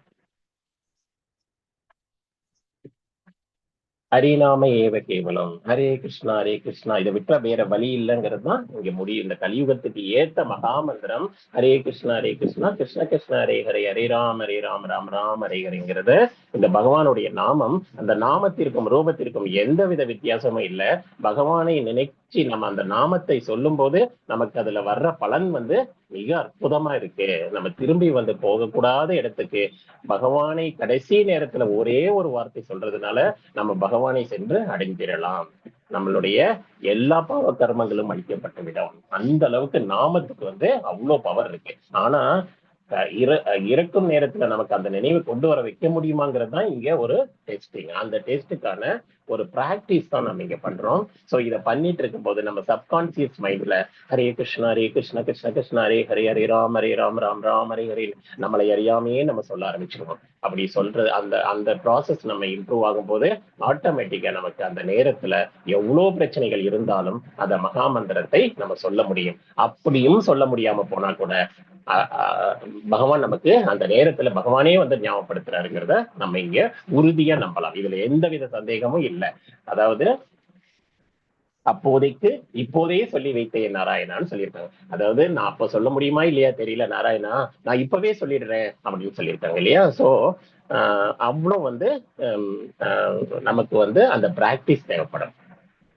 ஹரிநாம ஏவ கேவலம். ஹரே கிருஷ்ணா ஹரே கிருஷ்ணா. இதை விட்டா வேற வழி இல்லைங்கிறது தான் இங்க முடியும். இந்த கலியுகத்துக்கு ஏத்த மகாமந்திரம் ஹரே கிருஷ்ணா ஹரே கிருஷ்ணா, கிருஷ்ண கிருஷ்ண ஹரே ஹரே, ஹரே ராம் ராம் ராம் ஹரே ஹரேங்கிறது இந்த பகவானுடைய நாமம். அந்த நாமத்திற்கும் ரூபத்திற்கும் எந்தவித வித்தியாசமும் இல்லை. பகவானை நினைச்சு நம்ம அந்த நாமத்தை சொல்லும் போது நமக்கு அதுல வர்ற பலன் மிக அற்புதமா இருக்கு. நம்ம திரும்பி போகக்கூடாத இடத்துக்கு பகவானை கடைசி நேரத்துல ஒரே ஒரு வார்த்தை சொல்றதுனால நம்ம பகவானை சென்று அடைஞ்சிடலாம். நம்மளுடைய எல்லா பாவ கர்மங்களும் அழிக்கப்பட்டு விடும். அந்த அளவுக்கு நாமத்துக்கு அவ்வளவு பவர் இருக்கு. ஆனா இறக்கும் நேரத்துல நமக்கு அந்த நினைவு கொண்டு வர வைக்க முடியுமாங்கிறது தான் இங்க ஒரு டெஸ்டிங். அந்த டெஸ்ட்டுக்கான ஒரு பிராக்டிஸ் தான் நம்ம இங்க பண்றோம். சோ இதை பண்ணிட்டு இருக்கும் போது நம்ம சப்கான்சியஸ் மைண்ட்ல ஹரே கிருஷ்ணா கிருஷ்ண கிருஷ்ணா ஹரே ஹரே, ஹரே ராம் ராம் ராம் ஹரே ஹரே நம்மளை அறியாமையே நம்ம சொல்ல ஆரம்பிச்சிருவோம். அப்படி சொல்றது அந்த அந்த ப்ராசஸ் நம்ம இம்ப்ரூவ் ஆகும் போது ஆட்டோமேட்டிக்கா நமக்கு அந்த நேரத்துல எவ்வளவு பிரச்சனைகள் இருந்தாலும் அந்த மகாமந்திரத்தை நம்ம சொல்ல முடியும். அப்படியும் சொல்ல முடியாம போனா கூட பகவான் நமக்கு அந்த நேரத்துல பகவானே வந்து ஞாபகப்படுத்துறாருங்கிறத நம்ம இங்க உறுதியா நம்பலாம். இதுல எந்தவித சந்தேகமும் இல்லை. அதாவது அப்போதைக்கு இப்போதே சொல்லி வைத்தேன் நாராயணான்னு சொல்லியிருக்காங்க. அதாவது நான் அப்ப சொல்ல முடியுமா இல்லையா தெரியல, நாராயணா நான் இப்பவே சொல்லிடுறேன் அப்படின்னு சொல்லியிருக்காங்க இல்லையா. சோ அவ்வளவு வந்து நமக்கு வந்து அந்த பிராக்டிஸ் தேவைப்படும்.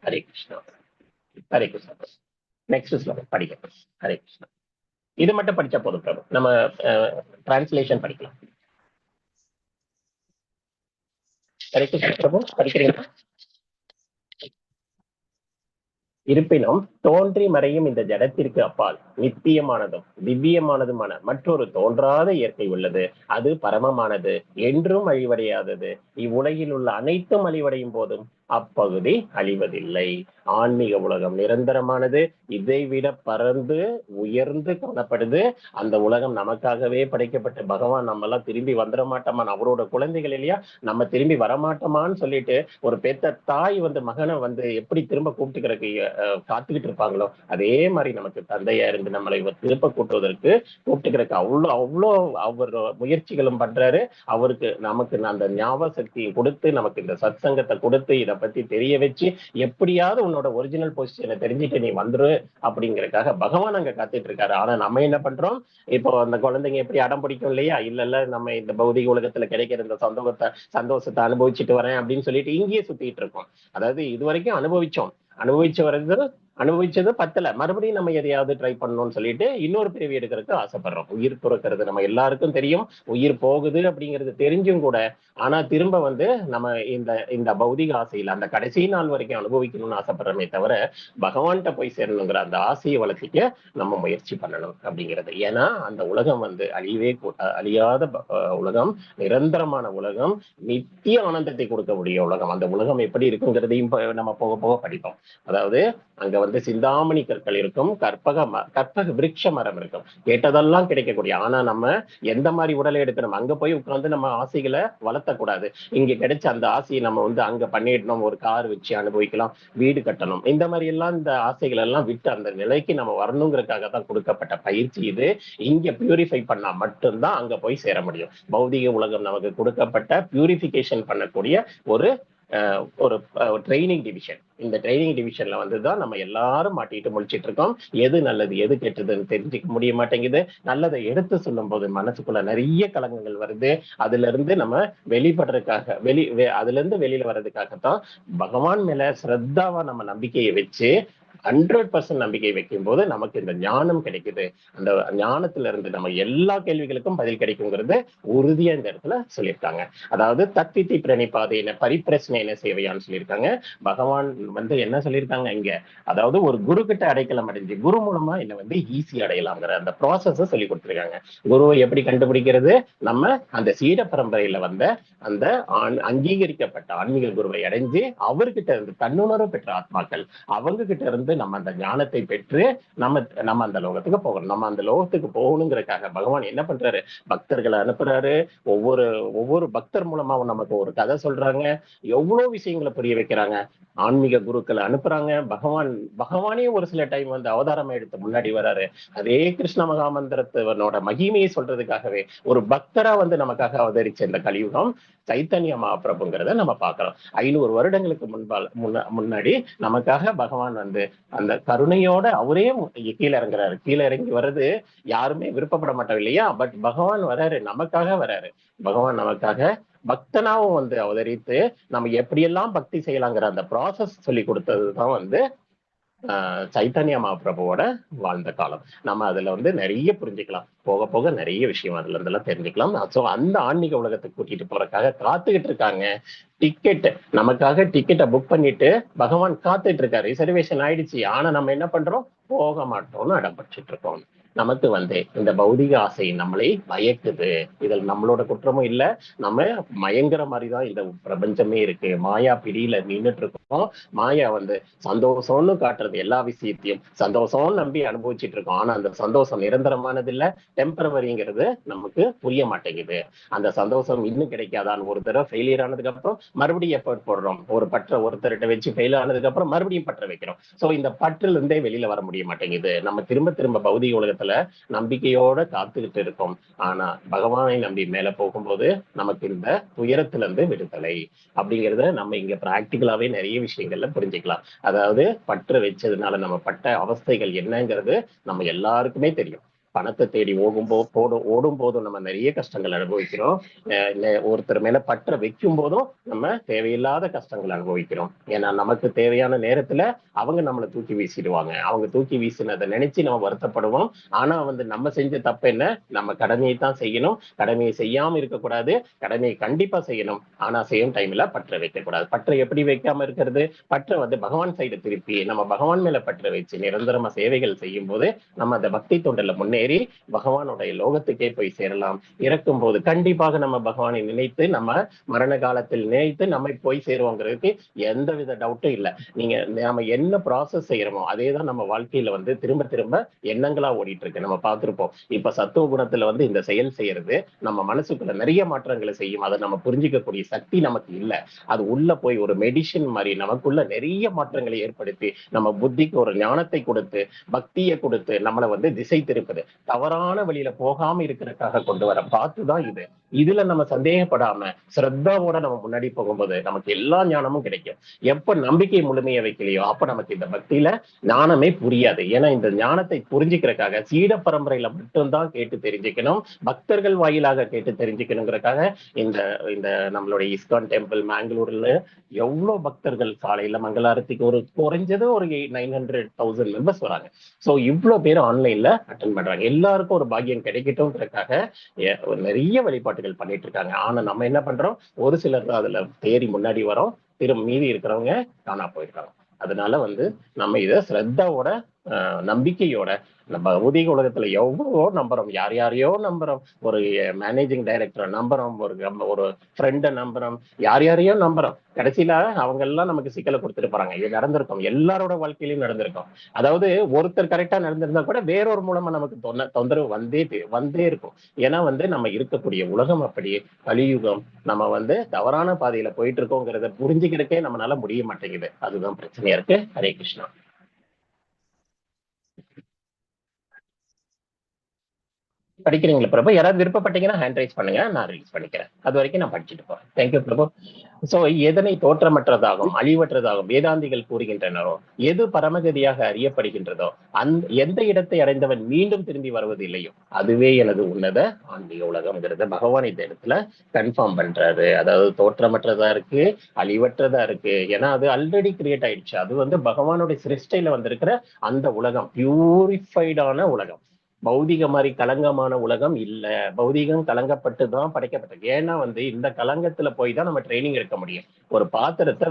ஹரே கிருஷ்ணா. ஹரே கிருஷ்ணா. நெக்ஸ்ட் ஸ்லோகம் படிக்க. ஹரே கிருஷ்ணா. இது மட்டும் படிச்சா போதும் பிரபு, நம்ம டிரான்ஸ்லேஷன் படிக்கலாம். ஹரே கிருஷ்ணா பிரபு, படிக்கிறீங்களா? இருப்பினும் தோன்றி மறையும் இந்த ஜடத்திற்கு அப்பால் நித்தியமானதும் திவ்யமானதுமான மற்றொரு தோன்றாத இயற்கை உள்ளது. அது பரமமானது, என்றும் அழிவடையாதது. இவ்வுலகில் உள்ள அனைத்தும் அழிவடையும் போதும் அப்பகுதி அழிவதில்லை. ஆன்மீக உலகம் நிரந்தரமானது, இதை விட பறந்து உயர்ந்து காணப்படுது. அந்த உலகம் நமக்காகவே படைக்கப்பட்ட பகவான் நம்ம எல்லாம் திரும்பி வந்துட மாட்டோமான், அவரோட குழந்தைகள் இல்லையா, நம்ம திரும்பி வரமாட்டோமான்னு சொல்லிட்டு ஒரு பெத்த தாய் வந்து மகனை வந்து எப்படி திரும்ப கூப்பிட்டுக்கிறதுக்கு காத்துக்கிட்டு இருப்பாங்களோ, அதே மாதிரி நமக்கு தந்தையா இருந்து நம்மளை திருப்ப கூட்டுவதற்கு கூப்பிட்டுக்கிறதுக்கு அவ்வளோ அவர் முயற்சிகளும் பண்றாரு. அவருக்கு நமக்கு அந்த ஞாபக சக்தியை கொடுத்து நமக்கு இந்த சத் சங்கத்தை கொடுத்து இதை பத்தி தெரிய வச்சு எப்படியாவது உன்னோட ஒரிஜினல் பொசிஷனை தெரிஞ்சுட்டு நீ வந்துரு அப்படிங்கறதுக்காக பகவான் அங்க காத்துட்டு இருக்காரு. ஆனா நம்ம என்ன பண்றோம், இப்போ அந்த குழந்தைங்க எப்படி அடம் பிடிக்கும் இல்லையா, இல்ல நம்ம இந்த பௌதிக உலகத்துல கிடைக்கிற இந்த சந்தோஷத்தை அனுபவிச்சுட்டு வரேன் அப்படின்னு சொல்லிட்டு இங்கேயே சுத்திட்டு இருக்கோம். அதாவது இது வரைக்கும் அனுபவிச்சது பத்தல, மறுபடியும் நம்ம எதையாவது ட்ரை பண்ணணும்னு சொல்லிட்டு இன்னொரு பிறவி எடுக்கிறதுக்கு ஆசைப்படுறோம். உயிர் துறக்கிறது நம்ம எல்லாருக்கும் தெரியும், உயிர் போகுது அப்படிங்கிறது தெரிஞ்சும் கூட ஆனா திரும்ப வந்து நம்ம இந்த பௌதிக ஆசையில அந்த கடைசி நாள் வரைக்கும் அனுபவிக்கணும்னு ஆசைப்படுறோமே தவிர பகவான்கிட்ட போய் சேரணுங்கிற அந்த ஆசையை வளர்த்திக்க நம்ம முயற்சி பண்ணணும் அப்படிங்கிறது. ஏன்னா அந்த உலகம் வந்து அழியாத உலகம், நிரந்தரமான உலகம், நித்திய ஆனந்தத்தை கொடுக்கக்கூடிய உலகம். அந்த உலகம் எப்படி இருக்குங்கிறதையும் நம்ம போக போக படிப்போம். அதாவது அங்க வந்து சிந்தாமணி கற்கள் இருக்கும், கற்பக விருட்ச மரம் இருக்கும், கேட்டதெல்லாம் கிடைக்கக்கூடிய. ஆனா நம்ம எந்த மாதிரி உடலை எடுக்கணும், அங்க போய் உட்கார்ந்து நம்ம ஆசைகளை வளர்த்தக்கூடாது. இங்க கிடைச்ச அந்த ஆசையை நம்ம வந்து அங்க பண்ணிடணும், ஒரு கார் வச்சு அனுபவிக்கலாம், வீடு கட்டணும், இந்த மாதிரி எல்லாம் இந்த ஆசைகள் எல்லாம் விட்டு அந்த நிலைக்கு நம்ம வரணுங்கிறதுக்காக தான் கொடுக்கப்பட்ட பயிற்சி இது. இங்க பியூரிஃபை பண்ணா மட்டும்தான் அங்க போய் சேர முடியும். பௌதிக உலகம் நமக்கு கொடுக்கப்பட்ட பியூரிஃபிகேஷன் பண்ணக்கூடிய ஒரு ட்ரைனிங் டிவிஷன். இந்த ட்ரைனிங் டிவிஷன்ல வந்துதான் நம்ம எல்லாரும் மாட்டிட்டு முழிச்சிட்டு இருக்கோம். எது நல்லது எது கெட்டதுன்னு தெரிஞ்சுக்க முடிய மாட்டேங்குது. நல்லதை எடுத்து சொல்லும் போது மனசுக்குள்ள நிறைய கலங்கங்கள் வருது. அதுல இருந்து நம்ம வெளிப்படுறதுக்காக அதுல இருந்து வெளியில வர்றதுக்காகத்தான் பகவான் மேல ஸ்ரத்தாவா நம்ம நம்பிக்கையை வச்சு 100% நம்பிக்கை வைக்கும் போது நமக்கு இந்த ஞானம் கிடைக்குது. அந்த ஞானத்துல இருந்து நம்ம எல்லா கேள்விகளுக்கும் பதில் கிடைக்குங்கிறது உறுதியா இந்த இடத்துல சொல்லியிருக்காங்க. அதாவது தத்விதி பிரணிபாதையின பரிப்பிரச்சனை சேவையான்னு சொல்லியிருக்காங்க. பகவான் வந்து என்ன சொல்லியிருக்காங்க இங்க, அதாவது ஒரு குரு கிட்ட அடைக்கலம் அடைஞ்சு குரு மூலமா என்ன வந்து ஈஸி அடையலாங்கிற அந்த ப்ராசஸ சொல்லி கொடுத்துருக்காங்க. குருவை எப்படி கண்டுபிடிக்கிறது, நம்ம அந்த சீட பரம்பரையில வந்த அந்த அங்கீகரிக்கப்பட்ட ஆன்மீக குருவை அடைஞ்சு அவர்கிட்ட இருந்து தன்னுணர்வு பெற்ற ஆத்மாக்கள் அவங்க கிட்ட இருந்து நம்ம அந்த ஞானத்தை பெற்று நம்ம அந்த லோகத்துக்கு போகணும். நம்ம அந்த லோகத்துக்கு போகணுங்கிறதுக்காக பகவான் என்ன பண்றாரு, பக்தர்களை அனுப்புறாரு. ஒவ்வொரு பக்தர் மூலமா நமக்கு ஒரு கதை சொல்றாங்க, எவ்வளவு விஷயங்களை புரிய வைக்கிறாங்க. ஆன்மீக குருக்களை அனுப்புறாங்க. பகவானே ஒரு சில டைம் வந்து அவதாரம் எடுத்து முன்னாடி வராரு. அதே கிருஷ்ண மகாமந்திரத்தோட மகிமையை சொல்றதுக்காகவே ஒரு பக்தரா வந்து நமக்காக அவதரிச்ச இந்த கலியுகம் சைத்தன்ய மகாபிரபுங்கிறத நம்ம பார்க்கிறோம். 500 வருடங்களுக்கு முன்னாடி நமக்காக பகவான் வந்து அந்த கருணையோட அவரே கீழே இறங்குறாரு. கீழே இறங்கி வர்றது யாருமே விருப்பப்பட மாட்டோம் இல்லையா, பட் பகவான் வராரு, நமக்காக வராரு. பகவான் நமக்காக பக்தனாவும் வந்து அவதரித்து நம்ம எப்படியெல்லாம் பக்தி செய்யலாங்கிற அந்த ப்ராசஸ் சொல்லி கொடுத்ததுதான் வந்து சைத்தன்ய மகாபிரபுவோட வாழ்ந்த காலம். நம்ம அதுல வந்து நிறைய புரிஞ்சுக்கலாம், போக போக நிறைய விஷயம் அதுல இருந்தெல்லாம் தெரிஞ்சுக்கலாம். சோ அந்த ஆன்மீக உலகத்துக்கு கூட்டிட்டு போறதுக்காக காத்துக்கிட்டு இருக்காங்க. நமக்காக டிக்கெட்டை புக் பண்ணிட்டு பகவான் காத்துட்டு இருக்காரு. ரிசர்வேஷன் ஆயிடுச்சு, ஆனா நம்ம என்ன பண்றோம், போக மாட்டோம்னு அடம் பிடிச்சிட்டு இருக்கோம். நமக்கு வந்து இந்த பௌதிக ஆசை நம்மளை மயக்குது. இதில் நம்மளோட குற்றமும் இல்ல. நம்ம மயங்குற மாதிரிதான் இந்த பிரபஞ்சமே இருக்கு. மாயா பிடியில நின்றுட்டு இருக்கோம். மாயா வந்து சந்தோஷம்னு காட்டுறது எல்லா விஷயத்தையும் சந்தோஷம்னு நம்பி அனுபவிச்சுட்டு இருக்கோம். ஆனா அந்த சந்தோஷம் நிரந்தரமானது இல்ல, டெம்பரவரிங்கிறது நமக்கு புரிய மாட்டேங்குது. அந்த சந்தோஷம் இன்னும் கிடைக்காதான்னு ஒரு தடவை ஃபெயிலியர் ஆனதுக்கு அப்புறம் மறுபடியும் எஃபர்ட் போடுறோம். ஒரு பற்ற ஒருத்தர்கிட்ட வச்சு ஃபெயில் ஆனதுக்கு அப்புறம் மறுபடியும் பற்ற வைக்கிறோம். சோ இந்த பற்றுல இருந்தே வெளியில வர முடிய மாட்டேங்குது. நம்ம திரும்ப திரும்ப பௌதிக உலகத்துல நம்பிக்கையோட காத்துக்கிட்டு இருக்கோம். ஆனா பகவானை நம்பி மேல போகும்போது நமக்கு இந்த துயரத்துல இருந்து விடுதலை அப்படிங்கறத நம்ம இங்க பிராக்டிகலாவே நிறைய விஷயங்கள்ல புரிஞ்சுக்கலாம். அதாவது பற்று வச்சதுனால நம்ம பட்ட அவஸ்தைகள் என்னங்கிறது நம்ம எல்லாருக்குமே தெரியும். பணத்தை தேடி ஓடும் போதும் நம்ம நிறைய கஷ்டங்கள் அனுபவிக்கிறோம். ஒருத்தர் மேல பற்ற வைக்கும் போதும் நம்ம தேவையில்லாத கஷ்டங்கள் அனுபவிக்கிறோம். ஏன்னா நமக்கு தேவையான நேரத்துல அவங்க நம்மளை தூக்கி வீசிடுவாங்க. அவங்க தூக்கி வீசினதை நினைச்சு நம்ம வருத்தப்படுவோம். ஆனா வந்து நம்ம செஞ்ச தப்பு என்ன? நம்ம கடமையை தான் செய்யணும். கடமையை செய்யாம இருக்கக்கூடாது. கடமையை கண்டிப்பா செய்யணும். ஆனா சேம் டைம்ல பற்ற வைக்க கூடாது. பற்றை எப்படி வைக்காம இருக்கிறது? பற்ற வந்து பகவான் சைடு திருப்பி நம்ம பகவான் மேல பற்ற வச்சு நிரந்தரமா சேவைகள் செய்யும் போது நம்ம அந்த பக்தி தொண்டர்ல முன்னேறி பகவானுடைய லோகத்துக்கே போய் சேரலாம். இறக்கும் போது கண்டிப்பாக நம்ம பகவானை நினைத்து நம்ம மரண காலத்தில் நினைத்து நம்மை போய் சேருவோங்கிறதுக்கு எந்தவித டவுட்டும் இல்லை. நீங்க நம்ம என்ன ப்ராசஸ் செய்யறோமோ அதே தான் நம்ம வாழ்க்கையில வந்து திரும்ப திரும்ப எண்ணங்களா ஓடிட்டு இருக்கு. நம்ம பார்த்திருப்போம். இப்ப சத்துவ குணத்துல வந்து இந்த செயல் செய்யறது நம்ம மனசுக்குள்ள நிறைய மாற்றங்களை செய்யும். அதை நம்ம புரிஞ்சிக்கக்கூடிய சக்தி நமக்கு இல்லை. அது உள்ள போய் ஒரு மெடிசின் மாதிரி நமக்குள்ள நிறைய மாற்றங்களை ஏற்படுத்தி நம்ம புத்திக்கு ஒரு ஞானத்தை கொடுத்து பக்தியை கொடுத்து நம்மளை வந்து திசை திருப்புது. தவறான வழியில போகாம இருக்கிறதுக்காக கொண்டு வர பார்த்துதான் இது. இதுல நம்ம சந்தேகப்படாம சிரத்தாவோட நம்ம முன்னாடி போகும்போது நமக்கு எல்லா ஞானமும் கிடைக்கும். எப்ப நம்பிக்கை முழுமையை வைக்கலையோ அப்ப நமக்கு இந்த பக்தியில ஞானமே புரியாது. ஏன்னா இந்த ஞானத்தை புரிஞ்சுக்கிறதுக்காக சீட பரம்பரையில மட்டும்தான் கேட்டு தெரிஞ்சுக்கணும். பக்தர்கள் வாயிலாக கேட்டு தெரிஞ்சுக்கணுங்கிறதுக்காக இந்த இந்த நம்மளுடைய இஸ்கான் டெம்பிள் மேங்களூர்ல எவ்வளவு பக்தர்கள் காலையில மங்களாரத்துக்கு ஒரு குறைஞ்சது ஒரு 900,000 மெம்பர்ஸ் வராங்க. சோ இவ்வளவு பேர் ஆன்லைன்ல அட்டன் பண்றாங்க. எல்லாருக்கும் ஒரு பாக்கியம் கிடைக்கட்டும்ங்கிறதுக்காக நிறைய வழிபாட்டுகள் பண்ணிட்டு இருக்காங்க. ஆனா நம்ம என்ன பண்றோம்? ஒரு சிலர் அதுல தேறி முன்னாடி வரோம். மீதி இருக்கிறவங்க காணா போயிருக்காங்க. அதனால வந்து நம்ம இதை ஸ்ரத்தாவோட நம்பிக்கையோட நம்ம பௌதிக உலகத்துல எவ்வளவோ நம்புறோம். யாரையோ நம்புறோம். ஒரு மேனேஜிங் டைரக்டரை நம்புறோம். ஒரு ஃப்ரெண்டை நம்புறோம். யாரையோ நம்புறோம். கடைசியில அவங்க எல்லாம் நமக்கு சிக்கலை கொடுத்துட்டு போறாங்க. இது நடந்திருக்கும். எல்லாரோட வாழ்க்கையிலும் நடந்திருக்கும். அதாவது ஒருத்தர் கரெக்டா நடந்திருந்தா கூட வேறொரு மூலமா நமக்கு தொந்தரவு வந்தே இருக்கும். ஏன்னா வந்து நம்ம இருக்கக்கூடிய உலகம் அப்படி கலியுகம். நம்ம வந்து தவறான பாதையில போயிட்டு இருக்கோங்கிறத புரிஞ்சுக்கிறதுக்கே நம்மளால முடிய மாட்டேங்குது. அதுதான் பிரச்சனையா இருக்கு. ஹரே கிருஷ்ணா. படிக்கிறீங்களா பிரபு? யாராவது விருப்பப்பட்டீங்கன்னா ஹேண்ட் ரைஸ் பண்ணுங்க, நான் ரிலீஸ் பண்ணிக்கிறேன். அது வரைக்கும் நான் படிச்சுட்டு போறேன். தேங்க்யூ பிரபு. சோ எதனை தோற்றமற்றதாகும் அழிவற்றதாகும் வேதாந்திகள் கூறுகின்றனரோ, எது பரமகதியாக அறியப்படுகின்றதோ எந்த இடத்தை அடைந்தவன் மீண்டும் திரும்பி வருவது இல்லையோ அதுவே எனது உன்னத ஆன்மீக உலகம்ங்கிறத பகவான் இந்த இடத்துல கன்ஃபார்ம் பண்றாரு. அதாவது தோற்றமற்றதா இருக்கு, அழிவற்றதா இருக்கு. ஏன்னா அது ஆல்ரெடி கிரியேட் ஆயிடுச்சு. அது வந்து பகவானுடைய சிருஷ்டியில வந்திருக்கிற அந்த உலகம் பியூரிஃபைடான உலகம். பௌதிக மாதிரி கலங்கமான உலகம் இல்ல. பௌதிகம் கலங்கப்பட்டுதான் படைக்கப்பட்டது. ஏன்னா வந்து இந்த கலங்கத்துல போய் தான் நம்ம ட்ரைனிங் எடுக்க முடியும். ஒரு பாத்திரத்தை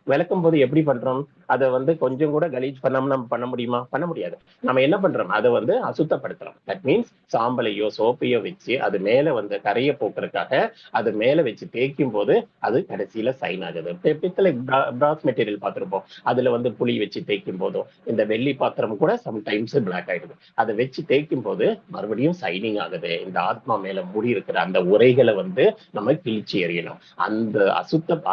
விளக்கும் போது எப்படி பண்றோம்? அதை வந்து கொஞ்சம் கூட கலீஜ் பண்ணாம நம்ம பண்ண முடியுமா? பண்ண முடியாது. நம்ம என்ன பண்றோம்? அதை வந்து அசுத்தப்படுத்துறோம். தட் மீன்ஸ் சாம்பலையோ சோப்பையோ வச்சு அது மேல வந்து கரையை போக்குறதுக்காக அது மேல வச்சு தேய்க்கும் போது அது கடைசியில சைன் ஆகுது. பித்தளை பிராஸ் மெட்டீரியல் பார்த்திருப்போம். அதுல வந்து புளி வச்சு தேய்க்கும் போதும் இந்த வெள்ளி பாத்திரம் கூட சம்டைம்ஸ் பிளாக் ஆயிடுது. அதை வச்சு தேய்க்கும் போது மறுபடியும் சைனிங் ஆகுது. இந்த ஆத்மா மேல மூடி இருக்கிற அந்த உரைகளை வந்து நம்ம கிழிச்சு எறியணும். அந்த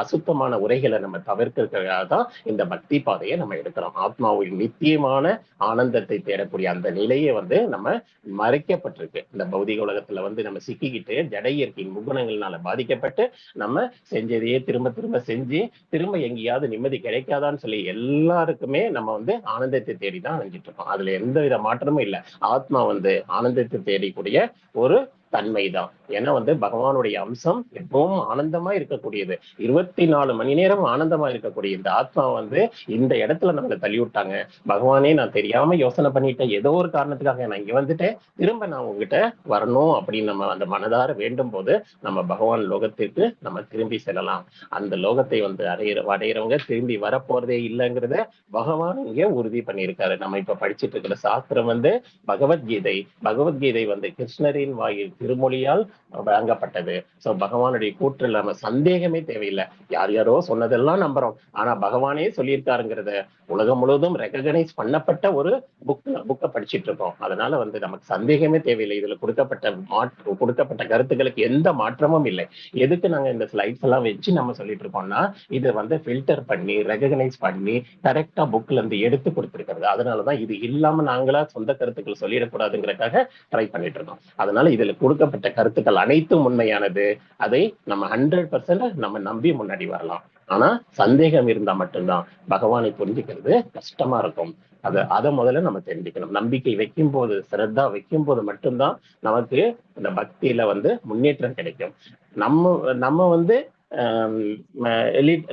அசுத்தமான உரைகளை நம்ம தவிர்க்கிறதுக்காக தான் இந்த பக்தி பாதையை நம்ம எடுக்கிறோம். ஆத்மாவின் நித்தியமான ஆனந்தத்தை தேடக்கூடிய அந்த நிலையை வந்து நம்ம மறைக்கப்பட்டிருக்கு. இந்த பௌதிக உலகத்துல வந்து நம்ம சிக்கிக்கிட்டு ஜட இயற்கையின் முகுணங்கள்னால பாதிக்கப்பட்டு நம்ம செஞ்சதையே திரும்ப திரும்ப செஞ்சு திரும்ப எங்கேயாவது நிம்மதி கிடைக்காதான்னு சொல்லி எல்லாருக்குமே நம்ம வந்து ஆனந்தத்தை தேடிதான் அணிஞ்சிட்டு இருக்கோம். அதுல எந்த வித மாற்றமும் இல்லை. ஆத்மா வந்து ஆனந்தத்தை தேடிக்கூடிய ஒரு தன்மைதான். ஏன்னா வந்து பகவானுடைய அம்சம் எப்பவும் ஆனந்தமா இருக்கக்கூடியது. 24 மணி நேரம் ஆனந்தமா இருக்கக்கூடிய இந்த ஆத்மா வந்து இந்த இடத்துல நம்மளை தள்ளி விட்டாங்க. பகவானே நான் தெரியாம யோசனை பண்ணிட்டேன், ஏதோ ஒரு காரணத்துக்காக நான் இங்க வந்துட்டேன், திரும்ப நான் உங்ககிட்ட வரணும் அப்படின்னு நம்ம அந்த மனதார வேண்டும் போது நம்ம பகவான் லோகத்திற்கு நம்ம திரும்பி செல்லலாம். அந்த லோகத்தை வந்து அடையிறவங்க திரும்பி வரப்போறதே இல்லைங்கிறத பகவான் இங்க உறுதி பண்ணியிருக்காரு. நம்ம இப்ப படிச்சுட்டு இருக்கிற சாஸ்திரம் வந்து பகவத்கீதை. பகவத்கீதை வந்து கிருஷ்ணரின் வாயில் திருமொழியால் வழங்கப்பட்டது. சோ பகவானுடைய கூற்று இல்லாம சந்தேகமே தேவையில்லை. யார் யாரோ சொன்னதெல்லாம் நம்புறோம், ஆனா பகவானே சொல்லியிருக்காருங்கிறத உலகம் முழுவதும் ரெகக்னைஸ் பண்ணப்பட்ட ஒரு புக்கை படிச்சுட்டு இருக்கோம். அதனால வந்து நமக்கு சந்தேகமே தேவையில்லை. இதுல கொடுக்கப்பட்ட கருத்துக்களுக்கு எந்த மாற்றமும் இல்லை. எதுக்கு நாங்க இந்த ஸ்லைட்ஸ் எல்லாம் வச்சு நம்ம சொல்லிட்டு இருக்கோம்னா, இதை வந்து ஃபில்டர் பண்ணி ரெகக்னைஸ் பண்ணி கரெக்டா புக்ல இருந்து எடுத்து கொடுத்திருக்கிறது. அதனாலதான் இது இல்லாம நாங்களா சொந்த கருத்துக்கள் சொல்லிடக்கூடாதுங்கிறதுக்காக ட்ரை பண்ணிட்டு இருக்கோம். அதனால இதுல கொடுக்கப்பட்ட கருத்துக்கள் அனைத்தும் உண்மையானது. அதை நம்ம 100% நம்ம நம்பி முன்னாடி வரலாம். ஆனா சந்தேகம் இருந்தா மட்டும்தான் பகவானை புரிஞ்சுக்கிறது கஷ்டமா இருக்கும். அதை முதல்ல நம்ம தெரிஞ்சுக்கணும். நம்பிக்கை வைக்கும் போது, சிரத்தா வைக்கும் போது மட்டும்தான் நமக்கு இந்த பக்தியில வந்து முன்னேற்றம் கிடைக்கும். நம்ம வந்து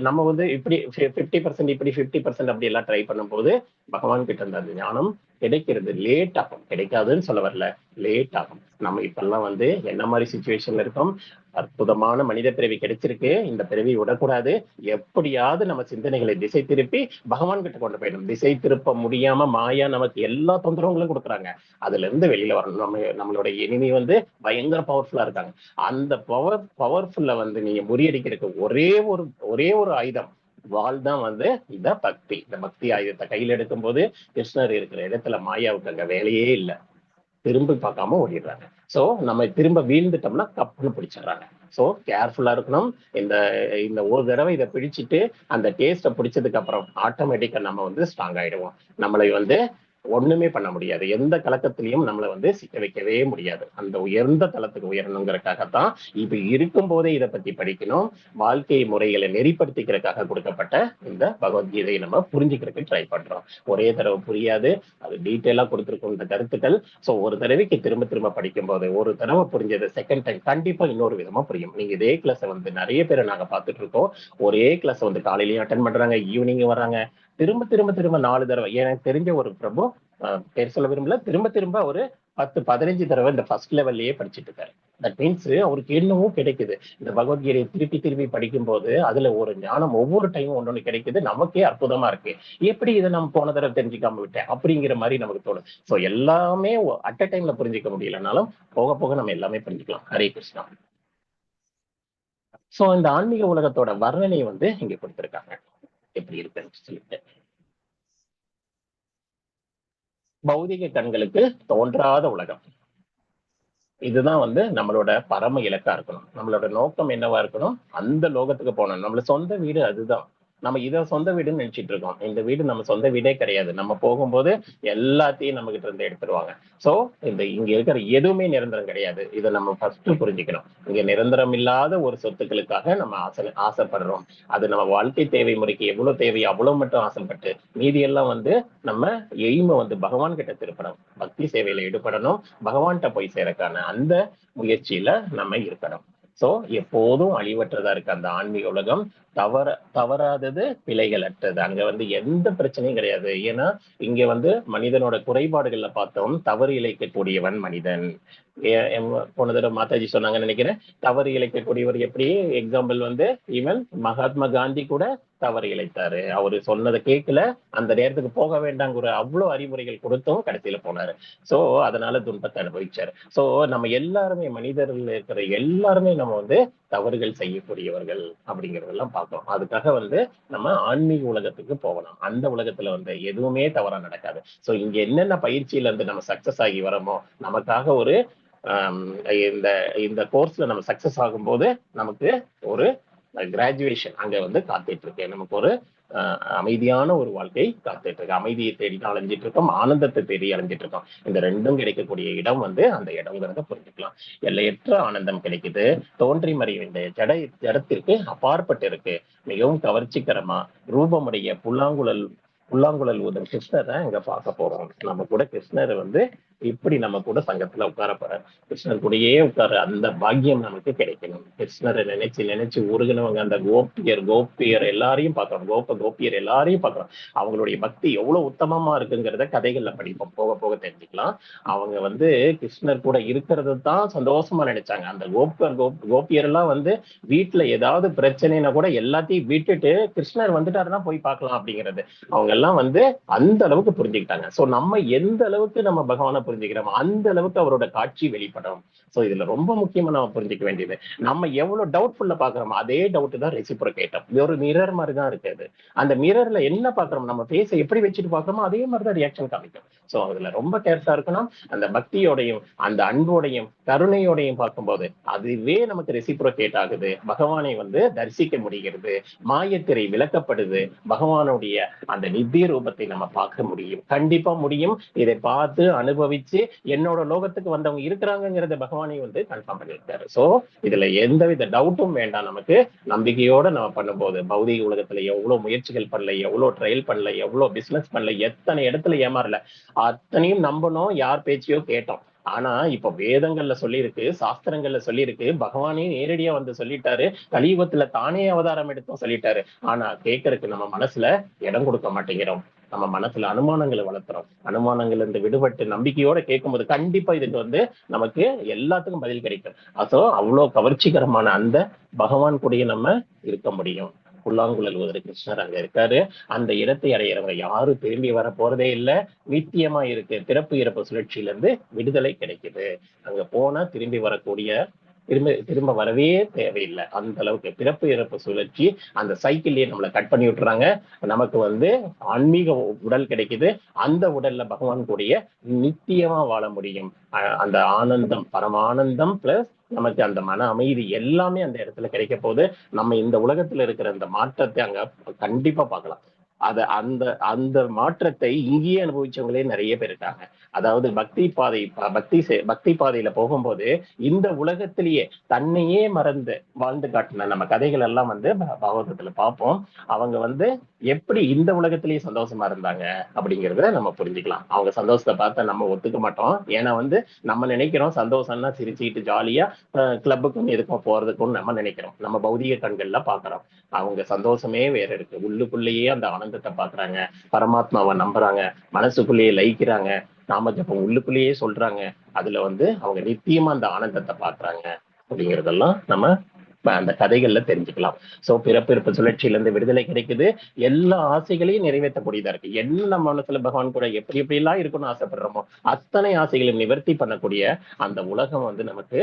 நம்ம வந்து இப்படி 50% இப்படி 50% அப்படி எல்லாம் ட்ரை பண்ணும்போது பகவான் கிட்ட இருந்த அந்த ஞானம் கிடைக்கிறது லேட் ஆகும். கிடைக்காதுன்னு சொல்ல வரல, லேட் ஆகும். நம்ம இப்பெல்லாம் வந்து என்ன மாதிரி சிச்சுவேஷன்ல இருக்கோம், அற்புதமான மனித பிறவி கிடைச்சிருக்கு, இந்த பிறவி விடக்கூடாது, எப்படியாவது நம்ம சிந்தனைகளை திசை திருப்பி பகவான் கிட்ட கொண்டு போயிடணும். திசை திருப்ப முடியாம மாயா நமக்கு எல்லா தொந்தரவுகளும் கொடுக்குறாங்க. அதுல இருந்து வெளியில வரணும். நம்மளோட எனிமி வந்து பயங்கர பவர்ஃபுல்லா இருக்காங்க. அந்த பவர்ஃபுல்ல வந்து நீங்க முறியடிக்கிறதுக்கு ஒரே ஒரு ஆயுதம், வாள் தான் வந்து இந்த பக்தி. இந்த பக்தி ஆயுதத்தை கையில் எடுக்கும் போது கிருஷ்ணர் இருக்கிற இடத்துல மாயாவுக்கு அங்க வேலையே இல்லை, திரும்பி பார்க்காம ஓடிடுறாங்க. சோ நம்ம திரும்ப வீழ்ந்துட்டோம்னா கப்புன்னு பிடிச்சிடுறாங்க. சோ கேர்ஃபுல்லா இருக்கணும். இந்த ஒரு தடவை இதை பிடிச்சிட்டு அந்த டேஸ்ட பிடிச்சதுக்கு அப்புறம் ஆட்டோமேட்டிக்கா நம்ம வந்து ஸ்ட்ராங் ஆயிடுவோம். நம்மளை வந்து ஒண்ணுமே பண்ண முடியாது. எந்த கலக்கத்திலையும் நம்மளை வந்து சிக்க வைக்கவே முடியாது. அந்த உயர்ந்த தளத்துக்கு உயரணுங்கிறதுக்காகத்தான் இப்ப இருக்கும் போதே இதை பத்தி படிக்கணும். வாழ்க்கை முறைகளை நெறிப்படுத்திக்கிறதுக்காக கொடுக்கப்பட்ட இந்த பகவத்கீதையை நம்ம புரிஞ்சுக்கிறதுக்கு ட்ரை பண்றோம். ஒரே தடவை புரியாது, அது டீட்டெயிலா கொடுத்துருக்கோம் இந்த கருத்துக்கள். சோ ஒரு தடவைக்கு திரும்ப திரும்ப படிக்கும் போது ஒரு தடவை புரிஞ்சது செகண்ட் டைம் கண்டிப்பா இன்னொரு விதமா புரியும். நீங்க இதே கிளாஸ் வந்து நிறைய பேரை நாங்க பார்த்துட்டு இருக்கோம். ஒரே கிளாஸ் வந்து காலையிலயும் அட்டன் பண்றாங்க, ஈவினிங் வராங்க, திரும்ப திரும்ப திரும்ப 4 தடவை. எனக்கு தெரிஞ்ச ஒரு பிரபு, பேர் சொல்ல விரும்பல, திரும்ப திரும்ப ஒரு 10-15 தடவை இந்த ஃபர்ஸ்ட் லெவல்லயே படிச்சுட்டு இருக்காரு. தட் மீன்ஸ் அவருக்கு என்னவோ கிடைக்குது. இந்த பகவத்கீதையை திருப்பி திருப்பி படிக்கும் போது அதுல ஒரு ஞானம் ஒவ்வொரு டைமும் ஒன்னொன்னு கிடைக்குது. நமக்கே அற்புதமா இருக்கு. எப்படி இதை நம்ம போன தடவை தெரிஞ்சுக்காம விட்டேன் அப்படிங்கிற மாதிரி நமக்கு தோணும். சோ எல்லாமே அட் அ டைம்ல புரிஞ்சுக்க முடியலனாலும் போக போக நம்ம எல்லாமே புரிஞ்சுக்கலாம். ஹரே கிருஷ்ணா. சோ இந்த ஆன்மீக உலகத்தோட வர்ணனை வந்து இங்க கொடுத்திருக்காங்க, எப்படி இருக்குன்னு சொல்லிட்டு. பௌதிக கண்களுக்கு தோன்றாத உலகம், இதுதான் வந்து நம்மளோட பரம இலக்கா இருக்கணும். நம்மளோட நோக்கம் என்னவா இருக்கணும், அந்த லோகத்துக்கு போகணும். நம்மள சொந்த வீடு அதுதான். நம்ம இதை சொந்த வீடுன்னு நினைச்சிட்டு இருக்கோம். இந்த வீடு நம்ம சொந்த வீடே கிடையாது. நம்ம போகும்போது எல்லாத்தையும் நம்ம கிட்ட இருந்து எடுத்துருவாங்க. சோ இங்க இருக்கிற எதுவுமே நிரந்தரம் கிடையாது. இதை நம்ம ஃபர்ஸ்ட் புரிஞ்சுக்கணும். இங்க நிரந்தரம் இல்லாத ஒரு சொத்துக்களுக்காக நம்ம ஆசைப்படுறோம். அது நம்ம வாழ்க்கை தேவை முறைக்கு எவ்வளவு தேவையோ அவ்வளவு மட்டும் ஆசைப்பட்டு மீதி எல்லாம் வந்து நம்ம எய்மை வந்து பகவான் கிட்ட திருப்பணும். பக்தி சேவையில ஈடுபடணும். பகவான்கிட்ட போய் சேரக்கான அந்த முயற்சியில நம்ம இருக்கணும். சோ எப்போதும் அழிவற்றதா இருக்கு அந்த ஆன்மீக உலகம். தவறாதது பிழைகள் அற்றது. அங்க வந்து எந்த பிரச்சனையும் கிடையாது. ஏன்னா இங்க வந்து மனிதனோட குறைபாடுகள்ல பார்த்தோம், தவறு இழைக்கக்கூடியவன் மனிதன். போன தடவை மாதாஜி சொன்னாங்கன்னு நினைக்கிறேன், தவறு இழைக்கக்கூடியவர் எப்படி. எக்ஸாம்பிள் வந்து ஈவன் மகாத்மா காந்தி கூட தவறு இழைத்தாரு. அவரு சொன்னதை கேட்கல, அந்த நேரத்துக்கு போக வேண்டாங்கிற அவ்வளவு அறிவுரைகள் கொடுத்தும் கடைசியில போனாரு. சோ அதனால துன்பத்தை அனுபவிச்சாரு. சோ நம்ம எல்லாருமே மனிதர்கள் இருக்கிற எல்லாருமே நம்ம வந்து தவறுகள் செய்யக்கூடியவர்கள் அப்படிங்கறதெல்லாம் பார்த்தோம். அதுக்காக வந்து நம்ம ஆன்மீக உலகத்துக்கு போகணும். அந்த உலகத்துல வந்து எதுவுமே தவறா நடக்காது. சோ இங்க என்னென்ன பயிற்சியில இருந்து நம்ம சக்சஸ் ஆகி வரோமோ, நமக்காக ஒரு இந்த கோர்ஸ்ல நம்ம சக்சஸ் ஆகும் போது நமக்கு ஒரு கிராஜுவேஷன் அங்க வந்து காத்துட்டு இருக்கு. நமக்கு ஒரு அமைதியான ஒரு வாழ்க்கை காத்துட்டு இருக்கு. அமைதியை தேடி அலைஞ்சிட்டு இருக்கோம், ஆனந்தத்தை தேடி அலைஞ்சிட்டு இருக்கோம். இந்த ரெண்டும் கிடைக்கக்கூடிய இடம் வந்து அந்த இடம்ங்கிறத புரிஞ்சுக்கலாம். எல்லையற்ற ஆனந்தம் கிடைக்குது. தோன்றி மறையும் இந்த ஜடத்திற்கு அப்பாற்பட்டு இருக்கு. மிகவும் கவர்ச்சிகரமா ரூபமுடைய புல்லாங்குழல் ஊதும் கிருஷ்ணரை இங்க பார்க்க போறோம். நம்ம கூட கிருஷ்ணரை வந்து இப்படி நம்ம கூட சங்கத்துல உட்கார கிருஷ்ணர் கூடயே உட்கார அந்த பாக்கியம் நமக்கு கிடைக்கணும். கிருஷ்ணரை நினைச்சு நினைச்சு உருகினவங்க அந்த கோபியர் எல்லாரையும் பார்க்கணும், கோபியர் எல்லாரையும் பார்க்கணும். அவங்களுடைய பக்தி எவ்வளவு உத்தமமா இருக்குங்கிறத கதைகள்ல படிப்போம், போக போக தெரிஞ்சுக்கலாம். அவங்க வந்து கிருஷ்ணர் கூட இருக்கிறது தான் சந்தோஷமா நினைச்சாங்க. அந்த கோபியர் எல்லாம் வந்து வீட்டுல ஏதாவது பிரச்சனைனா கூட எல்லாத்தையும் விட்டுட்டு கிருஷ்ணர் வந்துட்டாருன்னா போய் பார்க்கலாம் அப்படிங்கிறது அவங்க எல்லாம் வந்து அந்த அளவுக்கு புரிஞ்சுக்கிட்டாங்க. சோ நம்ம எந்த அளவுக்கு நம்ம பகவானை புரிஞ்சுக்கிறோம் அந்த அளவுக்கு அவரோட காட்சி வெளிப்படும். சோ இதுல ரொம்ப முக்கியமா நம்ம புரிஞ்சுக்க வேண்டியது, நம்ம எவ்வளவு டவுட்ஃபுல்ல பாக்குறோமோ அதே டவுட் தான் ரெசிப்ரோகேட்டும். ஒரு மிரர் மாதிரி தான் இருக்குது. அந்த மிரர்ல என்ன பாக்குறோம், நம்ம பேச எப்படி வச்சுட்டு பாக்குறோமோ அதே மாதிரிதான் ரியாக்ஷன் காமிக்கும். சோ அதுல ரொம்ப கேர்ஃபுல்லா இருக்கணும். அந்த பக்தியோடையும் அந்த அன்போடையும் கருணையோடையும் பார்க்கும்போது அதுவே நமக்கு ரெசிப்ரோகேட் ஆகுது. பகவானை வந்து தரிசிக்க முடிகிறது, மாயத்திரை விளக்கப்படுது, பகவானுடைய அந்த நித்திய ரூபத்தை நம்ம பார்க்க முடியும், கண்டிப்பா முடியும். இதை பார்த்து அனுபவிச்சு என்னோட லோகத்துக்கு வந்தவங்க இருக்கிறாங்கிறத பகவானை வந்து கன்ஃபார்ம் பண்ணியிருக்காரு. சோ இதுல எந்தவித டவுட்டும் வேண்டாம். நமக்கு நம்பிக்கையோட நம்ம பண்ணும்போது பௌதிக உலகத்துல எவ்வளவு முயற்சிகள் பண்ணல, எவ்வளவு ட்ரையல் பண்ணல, எவ்வளவு பிசினஸ் பண்ணல, எத்தனை இடத்துல ஏமாறல, அத்தனையும் நம்பணும், யார் பேச்சையோ கேட்டோம். ஆனா இப்ப வேதங்கள்ல சொல்லியிருக்கு, சாஸ்திரங்கள்ல சொல்லியிருக்கு, பகவானே நேரடியா வந்து சொல்லிட்டாரு, கலியுகத்துல தானே அவதாரம் எடுத்தும் சொல்லிட்டாரு. ஆனா கேட்கறதுக்கு நம்ம மனசுல இடம் கொடுக்க மாட்டேங்கிறோம். நம்ம மனசுல அனுமானங்களை வளர்த்துறோம். அனுமானங்கள் இருந்து விடுபட்டு நம்பிக்கையோட கேட்கும்போது கண்டிப்பா இதுக்கு வந்து நமக்கு எல்லாத்துக்கும் பதில் கிடைக்கும். அதோ அவ்வளவு கவர்ச்சிகரமான அந்த பகவான் கூடயே நம்ம இருக்க முடியும். புல்லாங்குழல் கிருஷ்ணர் அங்க இருக்காரு. அந்த இடத்தை அடையிறவங்க யாரும் திரும்பி வர போறதே இல்லை. நித்தியமா இருக்கு. பிறப்பு இறப்பு சுழற்சியில இருந்து விடுதலை கிடைக்குது. அங்க போனா திரும்பி வரக்கூடிய திரும்ப வரவே தேவையில்லை. அந்த அளவுக்கு பிறப்பு இறப்பு சுழற்சி அந்த சைக்கிள்லயே நம்மளை கட் பண்ணி விட்டுறாங்க. நமக்கு வந்து ஆன்மீக உடல் கிடைக்குது. அந்த உடல்ல பகவான் கூடிய நித்தியமா வாழ முடியும். அந்த ஆனந்தம், பரமானந்தம் பிளஸ் நமக்கு அந்த மன அமைதி எல்லாமே அந்த இடத்துல கிடைக்க போது நம்ம இந்த உலகத்துல இருக்கிற அந்த மாற்றத்தை அங்க கண்டிப்பா பார்க்கலாம். அந்த அந்த மாற்றத்தை இங்கேயே அனுபவிச்சவங்களே நிறைய பேர் இருக்காங்க. அதாவது பக்தி பாதையில போகும்போது இந்த உலகத்திலேயே தன்னையே மறந்து வாழ்ந்து காட்டின நம்ம கதைகள் எல்லாம் வந்து பாகவதத்துல பார்ப்போம். அவங்க வந்து எப்படி இந்த உலகத்திலேயே சந்தோஷமா இருந்தாங்க அப்படிங்கிறத நம்ம புரிஞ்சுக்கலாம். அவங்க சந்தோஷத்தை பார்த்தா நம்ம ஒத்துக்க மாட்டோம். ஏன்னா வந்து நம்ம நினைக்கிறோம் சந்தோஷம்னா சிரிச்சுக்கிட்டு ஜாலியா கிளப்புக்கும் எதுக்கும் போறதுக்கும் நம்ம நினைக்கிறோம். நம்ம பௌதிக கண்கள்ல பாக்குறோம். அவங்க சந்தோஷமே வேற இருக்கு. உள்ளுக்குள்ளேயே அந்த ஆனந்தத்தை பாக்குறாங்க, பரமாத்மாவை நம்புறாங்க, மனசுக்குள்ளேயே லயிக்கிறாங்க, நாம ஜபம் உள்ளுக்குள்ளேயே சொல்றாங்க. அதுல வந்து அவங்க நித்தியமா அந்த ஆனந்தத்தை பாக்குறாங்க அப்படிங்கிறதெல்லாம் நம்ம அந்த கதைகள்ல தெரிஞ்சுக்கலாம். சோ பிறப்பு சுழற்சியில இருந்து விடுதலை கிடைக்குது. எல்லா ஆசைகளையும் நிறைவேற்றக்கூடியதா இருக்கு. என்ன மனசுல பகவான் கூட எப்படி எப்படி எல்லாம் இருக்கணும்னு ஆசைப்படுறோமோ அத்தனை ஆசைகளையும் நிவர்த்தி பண்ணக்கூடிய அந்த உலகம் வந்து நமக்கு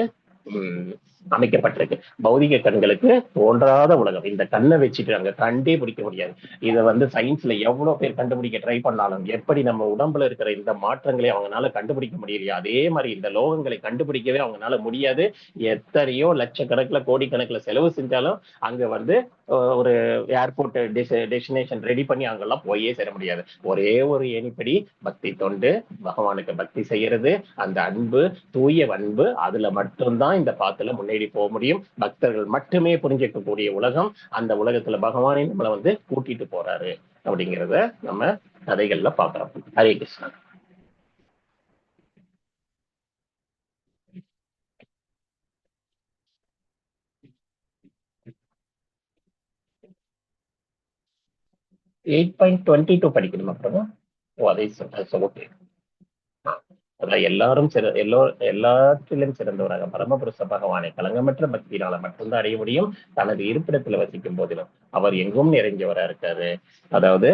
அமைக்கப்பட்டிருக்கு. பௌதிக கண்களுக்கு தோன்றாத உலகம். இந்த கண்ணை வச்சுட்டு அங்க கண்டே பிடிக்க முடியாது. இதை வந்து சயின்ஸ்ல எவ்வளவு பேர் கண்டுபிடிக்க ட்ரை பண்ணாலும் எப்படி நம்ம உடம்புல இருக்கிற இந்த மாற்றங்களை அவங்களால கண்டுபிடிக்க முடியலையா, அதே மாதிரி இந்த லோகங்களை கண்டுபிடிக்கவே அவங்களால முடியாது. எத்தனையோ லட்சக்கணக்கில் கோடிக்கணக்கில் செலவு செஞ்சாலும் அங்க வந்து ஒரு ஏர்போர்ட் டெஸ்டினேஷன் ரெடி பண்ணி அங்கெல்லாம் போயே சேர முடியாது. ஒரே ஒரு ஏணிப்படி பக்தி தொண்டு, பகவானுக்கு பக்தி செய்யறது, அந்த அன்பு, தூய அன்பு, அதுல மட்டும்தான் இந்த பாத்துல முன்னேறி போக முடியும். பக்தர்கள் மட்டுமே புரிஞ்சிக்கக்கூடிய உலகம். அந்த உலகத்துல பகவானை நம்மளை வந்து கூட்டிட்டு போறாரு அப்படிங்கிறத நம்ம கதைகள்ல பாக்குறோம். ஹரே கிருஷ்ணா. 8.22 படிக்கணுமா அப்புறம்? அதை ஓகே. அதான் எல்லாத்திலும் சிறந்தவராக பரமபுருஷ பகவானை கலங்கமற்ற பக்தியினால மட்டும்தான் அடைய முடியும். தனது இருப்பிடத்துல வசிக்கும் போதிலும் அவர் எங்கும் நிறைஞ்சவரா இருக்காரு. அதாவது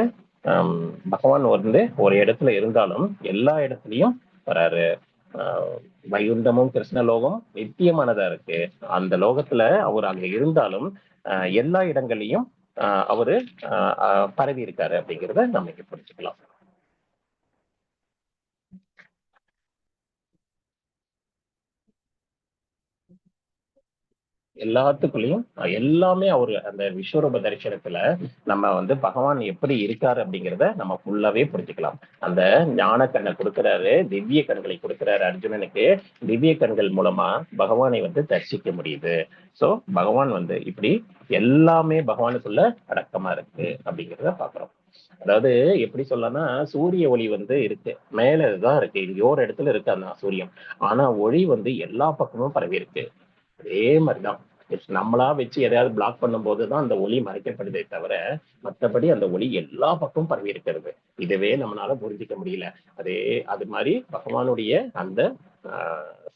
பகவான் வந்து ஒரு இடத்துல இருந்தாலும் எல்லா இடத்துலயும் வராரு. வைகுண்டமும் கிருஷ்ணலோகம் நித்தியமானதா இருக்கு. அந்த லோகத்துல அவர் அங்க இருந்தாலும் எல்லா இடங்கள்லயும் அவரு பரவி இருக்காரு அப்படிங்கிறத நம்ம இங்க புரிஞ்சுக்கலாம். எல்லாத்துக்குள்ளயும் எல்லாமே அவரு அந்த விஸ்வரூப தரிசனத்துல நம்ம வந்து பகவான் எப்படி இருக்காரு அப்படிங்கிறத நம்ம ஃபுல்லாவே புரிஞ்சுக்கலாம். அந்த ஞான கண்ணை கொடுக்கிறாரு, திவ்ய கண்களை கொடுக்கிறாரு அர்ஜுனனுக்கு. திவ்ய கண்கள் மூலமா பகவானை வந்து தரிசிக்க முடியுது. சோ பகவான் வந்து இப்படி எல்லாமே பகவானுக்குள்ள அடக்கமா இருக்கு அப்படிங்கிறத பாக்குறோம். அதாவது எப்படி சொல்லலாம்னா, சூரிய ஒளி வந்து இருக்கு, மேலதான் இருக்கு, எங்கேயோ ஒரு இடத்துல இருக்கு அந்த சூரியன். ஆனா ஒளி வந்து எல்லா பக்கமும் பரவி இருக்கு. அதே மாதிரிதான் நம்மளா வச்சு எதையாவது பிளாக் பண்ணும் போதுதான் அந்த ஒளி மறைக்கப்படுதே தவிர, மற்றபடி அந்த ஒளி எல்லா பக்கமும் பரவி இருக்கிறது. இதுவே நம்மளால புரிஞ்சிக்க முடியல. அது மாதிரி பகவானுடைய அந்த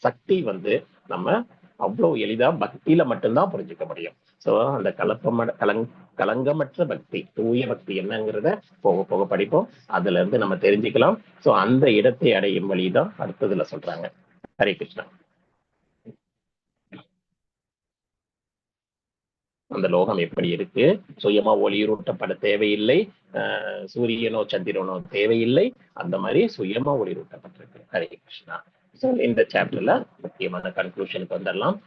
சக்தி வந்து நம்ம அவ்வளவு எளிதா பக்தியில மட்டும்தான் புரிஞ்சுக்க முடியும். சோ அந்த கலங்கமற்ற பக்தி, தூய பக்தி என்னங்கிறத போக போக படிப்போம். அதுல இருந்து நம்ம தெரிஞ்சுக்கலாம். சோ அந்த இடத்தை அடையும் வழிதான் அடுத்ததுல சொல்றாங்க. ஹரே கிருஷ்ணா. அந்த லோகம் எப்படி இருக்கு, சுயமா ஒளிரூட்டப்பட தேவையில்லை, சூரியனோ சந்திரனோ தேவையில்லை, அந்த மாதிரி சுயமா ஒளிரூட்டப்பட்டிருக்கு. ஹரே கிருஷ்ணா. ஸோ இந்த சாப்டர்ல முக்கியமான கன்க்ளூஷனுக்கு வந்துடலாம்.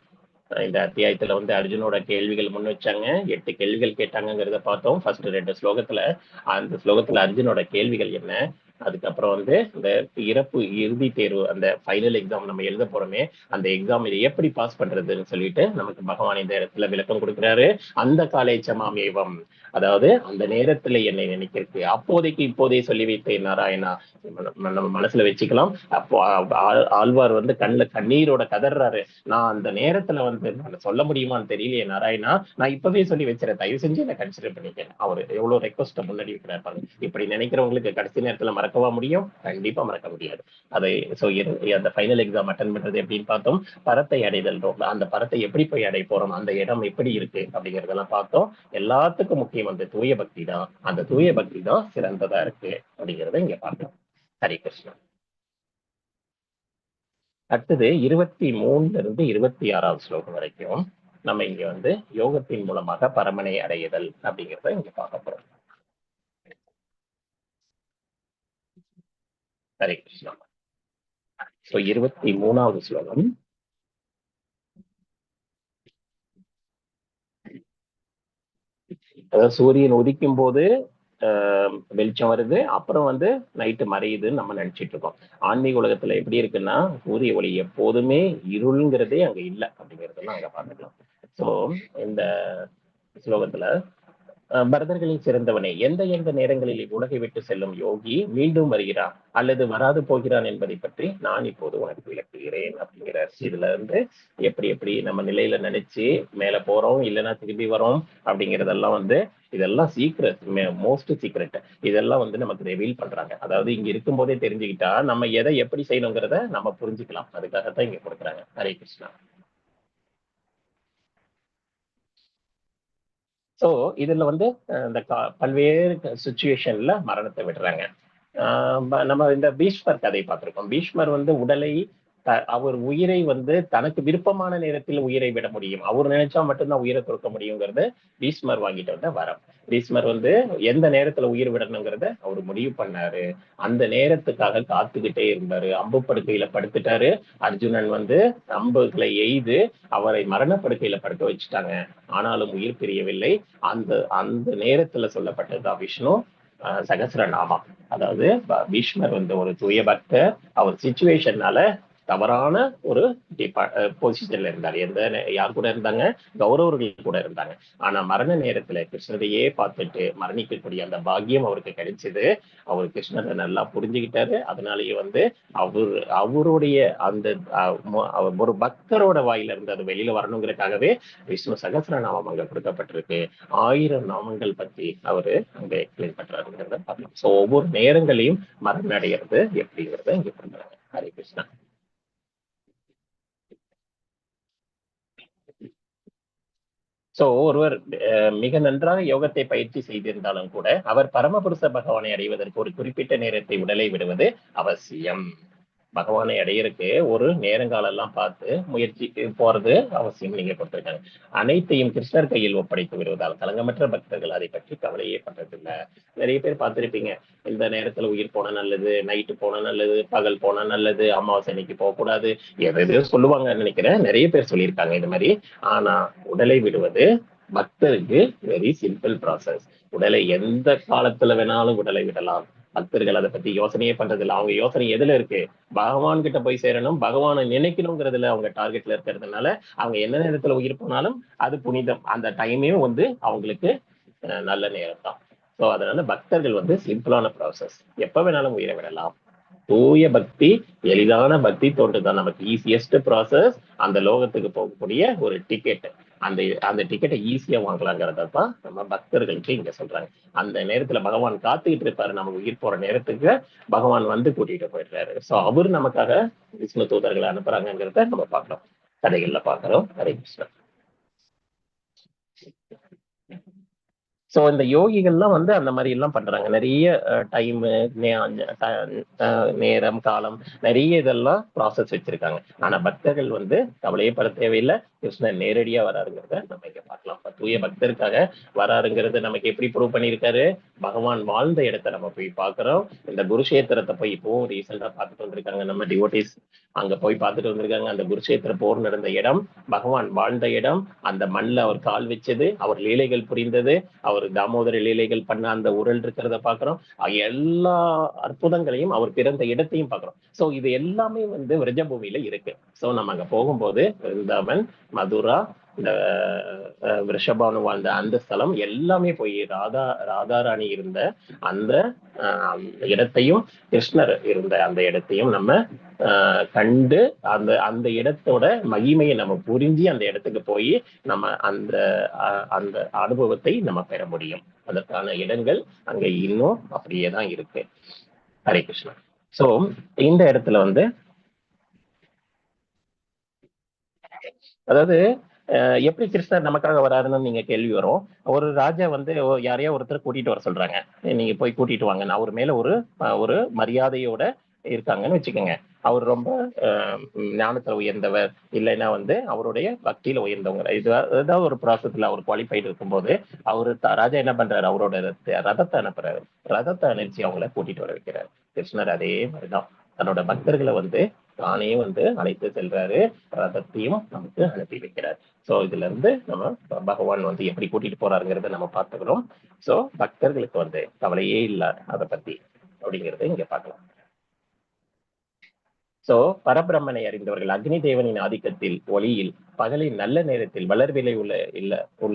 இந்த அத்தியாயத்துல வந்து அர்ஜுனோட கேள்விகள் முன் வச்சாங்க, 8 கேள்விகள் கேட்டாங்கிறத பார்த்தோம். ஃபர்ஸ்ட் 2 ஸ்லோகத்துல. அந்த ஸ்லோகத்துல அர்ஜுனோட கேள்விகள் என்ன, அதுக்கப்புறம் வந்து இந்த இறுதி தேர்வு, அந்த ஃபைனல் எக்ஸாம் நம்ம எழுத போறோமே, அந்த எக்ஸாம் இதை எப்படி பாஸ் பண்றதுன்னு சொல்லிட்டு நமக்கு பகவான் இந்த இடத்துல விளக்கம் கொடுக்குறாரு. அந்த காலை சமாமேவம், அதாவது அந்த நேரத்துல என்னை நினைக்கிறது, அப்போதைக்கு இப்போதே சொல்லி வைத்தேன் நாராயணா, நம்ம மனசுல வச்சுக்கலாம். அப்போ ஆழ்வார் வந்து கண்ணீரோட கதறாரு, நான் அந்த நேரத்துல வந்து சொல்ல முடியுமான்னு தெரியலையே நாராயணா, நான் இப்பவே சொல்லி வச்சிருக்கேன், தயவு செஞ்சு என்ன கன்சிடர் பண்ணிக்கேன். அவர் எவ்வளவு ரெக்வஸ்ட் முன்னாடி வைக்கிறாரு. இப்படி நினைக்கிறவங்களுக்கு கடைசி நேரத்துல மறக்கவா முடியும்? கண்டிப்பா மறக்க முடியாது. அதை அந்த ஃபைனல் எக்ஸாம் அட்டன் பண்றது எப்படின்னு பார்த்தோம். பரத்தை அடைதல், அந்த பரத்தை எப்படி போய் அடைய போறோம், அந்த இடம் எப்படி இருக்கு அப்படிங்கறதெல்லாம் பார்த்தோம். எல்லாத்துக்கும் முக்கியம் அந்த தூய பக்தி தான். அந்த தூய பக்தி தான் சிறந்ததா இருக்கு அப்படிங்கறத இங்க பார்க்கலாம். ஹரே கிருஷ்ணா. அடுத்தது 23 இருந்து 26 ஸ்லோகம் வரைக்கும் நம்ம இங்க வந்து யோகத்தின் மூலமாக பரமனை அடையுதல் அப்படிங்கிறத இங்க பார்க்க போறோம். ஹரே கிருஷ்ணா. 23வது ஸ்லோகம். அதாவது சூரியன் உதிக்கும் போது வெளிச்சம் வருது, அப்புறம் வந்து நைட்டு மறையுதுன்னு நம்ம நினைச்சிட்டு இருக்கோம். ஆன்மீக உலகத்துல எப்படி இருக்குன்னா, சூரிய ஒளி எப்போதுமே இருள்ங்கிறதே அங்க இல்லை அப்படிங்கறதெல்லாம் அங்க பார்த்துக்கலாம். சோ இந்த ஸ்லோகத்துல பரதர்களில் சிறந்தவனே, எந்த எந்த நேரங்களில் உலகை விட்டு செல்லும் யோகி மீண்டும் வருகிறான் அல்லது வராது போகிறான் என்பதை பற்றி நான் இப்போது உனக்கு விளக்குகிறேன் அப்படிங்கிறார். இதுல இருந்து எப்படி எப்படி நம்ம நிலையில நினைச்சு மேல போறோம், இல்லைன்னா திரும்பி வரோம் அப்படிங்கறதெல்லாம் வந்து, இதெல்லாம் சீக்ரெட், மோஸ்ட் சீக்ரெட். இதெல்லாம் வந்து நமக்கு ரிவீல் பண்றாங்க. அதாவது இங்க இருக்கும் போதே தெரிஞ்சுக்கிட்டா நம்ம எதை எப்படி செய்யணுங்கிறத நம்ம புரிஞ்சுக்கலாம். அதுக்காகத்தான் இங்க கொடுக்குறாங்க. ஹரே கிருஷ்ணா. சோ இதுல வந்து இந்த பல்வேறு சுச்சுவேஷன்ல மரணத்தை விடுறாங்க. நம்ம இந்த பீஷ்மர் கதை பார்த்திருக்கோம். பீஷ்மர் வந்து உடலை, அவர் உயிரை வந்து தனக்கு விருப்பமான நேரத்தில் உயிரை விட முடியும், அவர் நினைச்சா மட்டும்தான் உயிரை கொடுக்க முடியுங்கிறது பீஷ்மர் வாங்கிட்டு வந்த வரம். பீஷ்மர் வந்து எந்த நேரத்துல உயிர் விடணுங்கிறத அவர் முடிவு பண்ணாரு. அந்த நேரத்துக்காக காத்துக்கிட்டே இருந்தாரு. அம்பு படுக்கையில படுத்துட்டாரு. அர்ஜுனன் வந்து அம்புகளை எய்து அவரை மரணப்படுக்கையில படுக்க வச்சுட்டாங்க. ஆனாலும் உயிர் பிரியவில்லை. அந்த அந்த நேரத்துல சொல்லப்பட்டதுதான் விஷ்ணு சகசிரநாமம். அதாவது பீஷ்மர் வந்து ஒரு தூய பக்தர். அவர் சிச்சுவேஷன்னால தவறான ஒரு பொசிஷன்ல இருந்தார். யார் கூட இருந்தாங்க? கௌரவர்கள் கூட இருந்தாங்க. ஆனா மரண நேரத்துல கிருஷ்ணரையே பார்த்துட்டு மரணிக்கக்கூடிய அந்த பாக்கியம் அவருக்கு கிடைச்சது. அவர் கிருஷ்ணரை நல்லா புரிஞ்சுக்கிட்டாரு. அதனாலேயே வந்து அவருடைய அந்த ஒரு பக்தரோட வாயில இருந்து அது வெளியில வரணுங்கிறதுக்காகவே விஷ்ணு சகசிரநாமம் அங்க கொடுக்கப்பட்டிருக்கு. 1000 நாமங்கள் பத்தி அவரு அங்க எக்ஸ்பிளைன் பண்றாருங்கிறத பார்க்கலாம். சோ ஒவ்வொரு நேரங்களையும் மரணம் அடைகிறது எப்படிங்கிறத இங்க பண்றாங்க. ஹரே கிருஷ்ணா. சோ ஒருவர் மிக நன்றாக யோகத்தை பயிற்சி செய்திருந்தாலும் கூட அவர் பரமபுருஷ பகவானை அடைவதற்கு ஒரு குறிப்பிட்ட நேரத்தை உடலை விடுவது அவசியம். பகவானை அடையிறதுக்கு ஒரு நேரங்காலம் எல்லாம் பார்த்து முயற்சி போறது அவசியம். நீங்க கொடுத்திருக்காங்க. அனைத்தையும் கிருஷ்ணர் கையில் ஒப்படைத்து விடுவதால் கலங்கமற்ற பக்தர்கள் அதை பற்றி கவலையே பண்றதில்லை. நிறைய பேர் பார்த்திருப்பீங்க, இந்த நேரத்துல உயிர் போனா நல்லது, நைட்டு போனா நல்லது, பகல் போனா நல்லது, அமாவாசை அன்னைக்கு போகக்கூடாது, எதையோ சொல்லுவாங்கன்னு நினைக்கிறேன். நிறைய பேர் சொல்லியிருக்காங்க இது மாதிரி. ஆனா உடலை விடுவது பக்தருக்கு வெரி சிம்பிள் ப்ராசஸ். உடலை எந்த காலத்துல வேணாலும் உடலை விடலாம். பக்தர்கள் அதை பத்தி யோசனையே பண்றது இல்லை. அவங்க யோசனை எதுல இருக்கு? பகவான் கிட்ட போய் சேரணும், பகவானை நினைக்கணுங்கிறதுல அவங்க டார்கெட்ல இருக்கிறதுனால அவங்க என்ன நேரத்துல உயிர் போனாலும் அது புனிதம். அந்த டைமே வந்து அவங்களுக்கு நல்ல நேரம் தான். ஸோ அதனால பக்தர்கள் வந்து சிம்பிளான ப்ராசஸ், எப்ப வேணாலும் உயிரை விடலாம். தூய பக்தி, எளிதான பக்தி தோன்றுதான் நமக்கு ஈஸியஸ்ட் ப்ராசஸ். அந்த லோகத்துக்கு போகக்கூடிய ஒரு டிக்கெட், அந்த அந்த டிக்கெட்டை ஈஸியா வாங்கலாங்கிறத தான் நம்ம பக்தர்களுக்கு இங்க சொல்றாங்க. அந்த நேரத்துல பகவான் காத்துக்கிட்டு இருப்பாரு, நம்ம உயிர் போற நேரத்துக்கு பகவான் வந்து கூட்டிட்டு போயிடுறாரு. ஸோ அவர் நமக்காக விஷ்ணு தூதர்களை அனுப்புறாங்கிறத நம்ம பார்க்கிறோம், கதைகள்ல பார்க்கிறோம். ஹரே கிருஷ்ணா. ஸோ இந்த யோகிகள்லாம் வந்து அந்த மாதிரி எல்லாம் பண்றாங்க. நிறைய டைமு, நேரம், காலம், நிறைய இதெல்லாம் ப்ராசஸ் வச்சிருக்காங்க. ஆனா பக்தர்கள் வந்து கவலையே பட தேவையில்லை, கிருஷ்ணன் நேரடியா வராருங்கிறத நம்ம இங்க பார்க்கலாம். தூய பக்தருக்காக வராருங்கிறது நமக்கு எப்படி ப்ரூவ் பண்ணியிருக்காரு? பகவான் வாழ்ந்த இடத்த நம்ம போய் பார்க்கிறோம். இந்த குருஷேத்திரத்தை போய் இப்போவும் ரீசெண்டா பார்த்துட்டு வந்திருக்காங்க நம்ம டிவோட்டிஸ், அங்க போய் பார்த்துட்டு வந்திருக்காங்க. அந்த குருஷேத்திர போர் நடந்த இடம், பகவான் வாழ்ந்த இடம், அந்த மண்ணில் அவர் கால் வச்சது, அவர் லீலைகள் புரிந்தது, அவர் தாமோதர லீலைகள் பண்ண அந்த உரல் இருக்கிறத பாக்குறோம். எல்லா அற்புதங்களையும், அவர் பிறந்த இடத்தையும் பாக்குறோம். சோ இது எல்லாமே வந்து விரஜபூமியில இருக்கு. சோ நம்ம அங்க போகும்போது விருந்தாவன், மதுரா, இந்த ரிஷபானு வாழ்ந்த அந்த ஸ்தலம் எல்லாமே போய் ராதாராணி இருந்த அந்த இடத்தையும், கிருஷ்ணர் இருந்த அந்த இடத்தையும் நம்ம கண்டு அந்த அந்த இடத்தோட மகிமையை நம்ம புரிஞ்சு அந்த இடத்துக்கு போய் நம்ம அந்த அந்த அனுபவத்தை நம்ம பெற முடியும். அதற்கான இடங்கள் அங்க இன்னும் அப்படியே தான் இருக்கு. ஹரே கிருஷ்ணா. சோ இந்த இடத்துல வந்து அதாவது எப்படி கிருஷ்ணர் நமக்காக வராருன்னு நீங்க கேள்வி வரும். ஒரு ராஜா வந்து யாரையா ஒருத்தர் கூட்டிட்டு வர சொல்றாங்க, நீங்க போய் கூட்டிட்டு வாங்க, அவர் மேல ஒரு மரியாதையோட இருக்காங்கன்னு வச்சுக்கோங்க. அவர் ரொம்ப ஞானத்துல உயர்ந்தவர், இல்லைன்னா வந்து அவருடைய பக்தியில உயர்ந்தவங்க, இது ஏதாவது ஒரு ப்ராசஸ்ல அவர் குவாலிஃபைடு இருக்கும்போது அவரு ராஜா என்ன பண்றாரு? அவரோட ரதத்தை அனுப்புறாரு. ரதத்தை அனுப்பிச்சு அவங்கள கூட்டிட்டு வர வைக்கிறாரு. கிருஷ்ணர் அதே மாதிரிதான் தன்னோட பக்தர்களை வந்து தானே வந்து அழைத்து செல்றாரு, ரதத்தையும் நமக்கு அனுப்பி வைக்கிறார். சோ இதுல இருந்து நம்ம பகவான் வந்து எப்படி கூட்டிட்டு போறாருங்கிறத நம்ம பார்த்துக்கிறோம். சோ பக்தர்களுக்கு வந்து கவலையே இல்லை அதை பத்தி அப்படிங்கிறத இங்க பார்க்கலாம். சோ பரபிரம்மனை அறிந்தவர்கள் அக்னி தேவனின் ஆதிக்கத்தில் ஒளியில் பகலின் நல்ல நேரத்தில் வளர்விலை உள்ள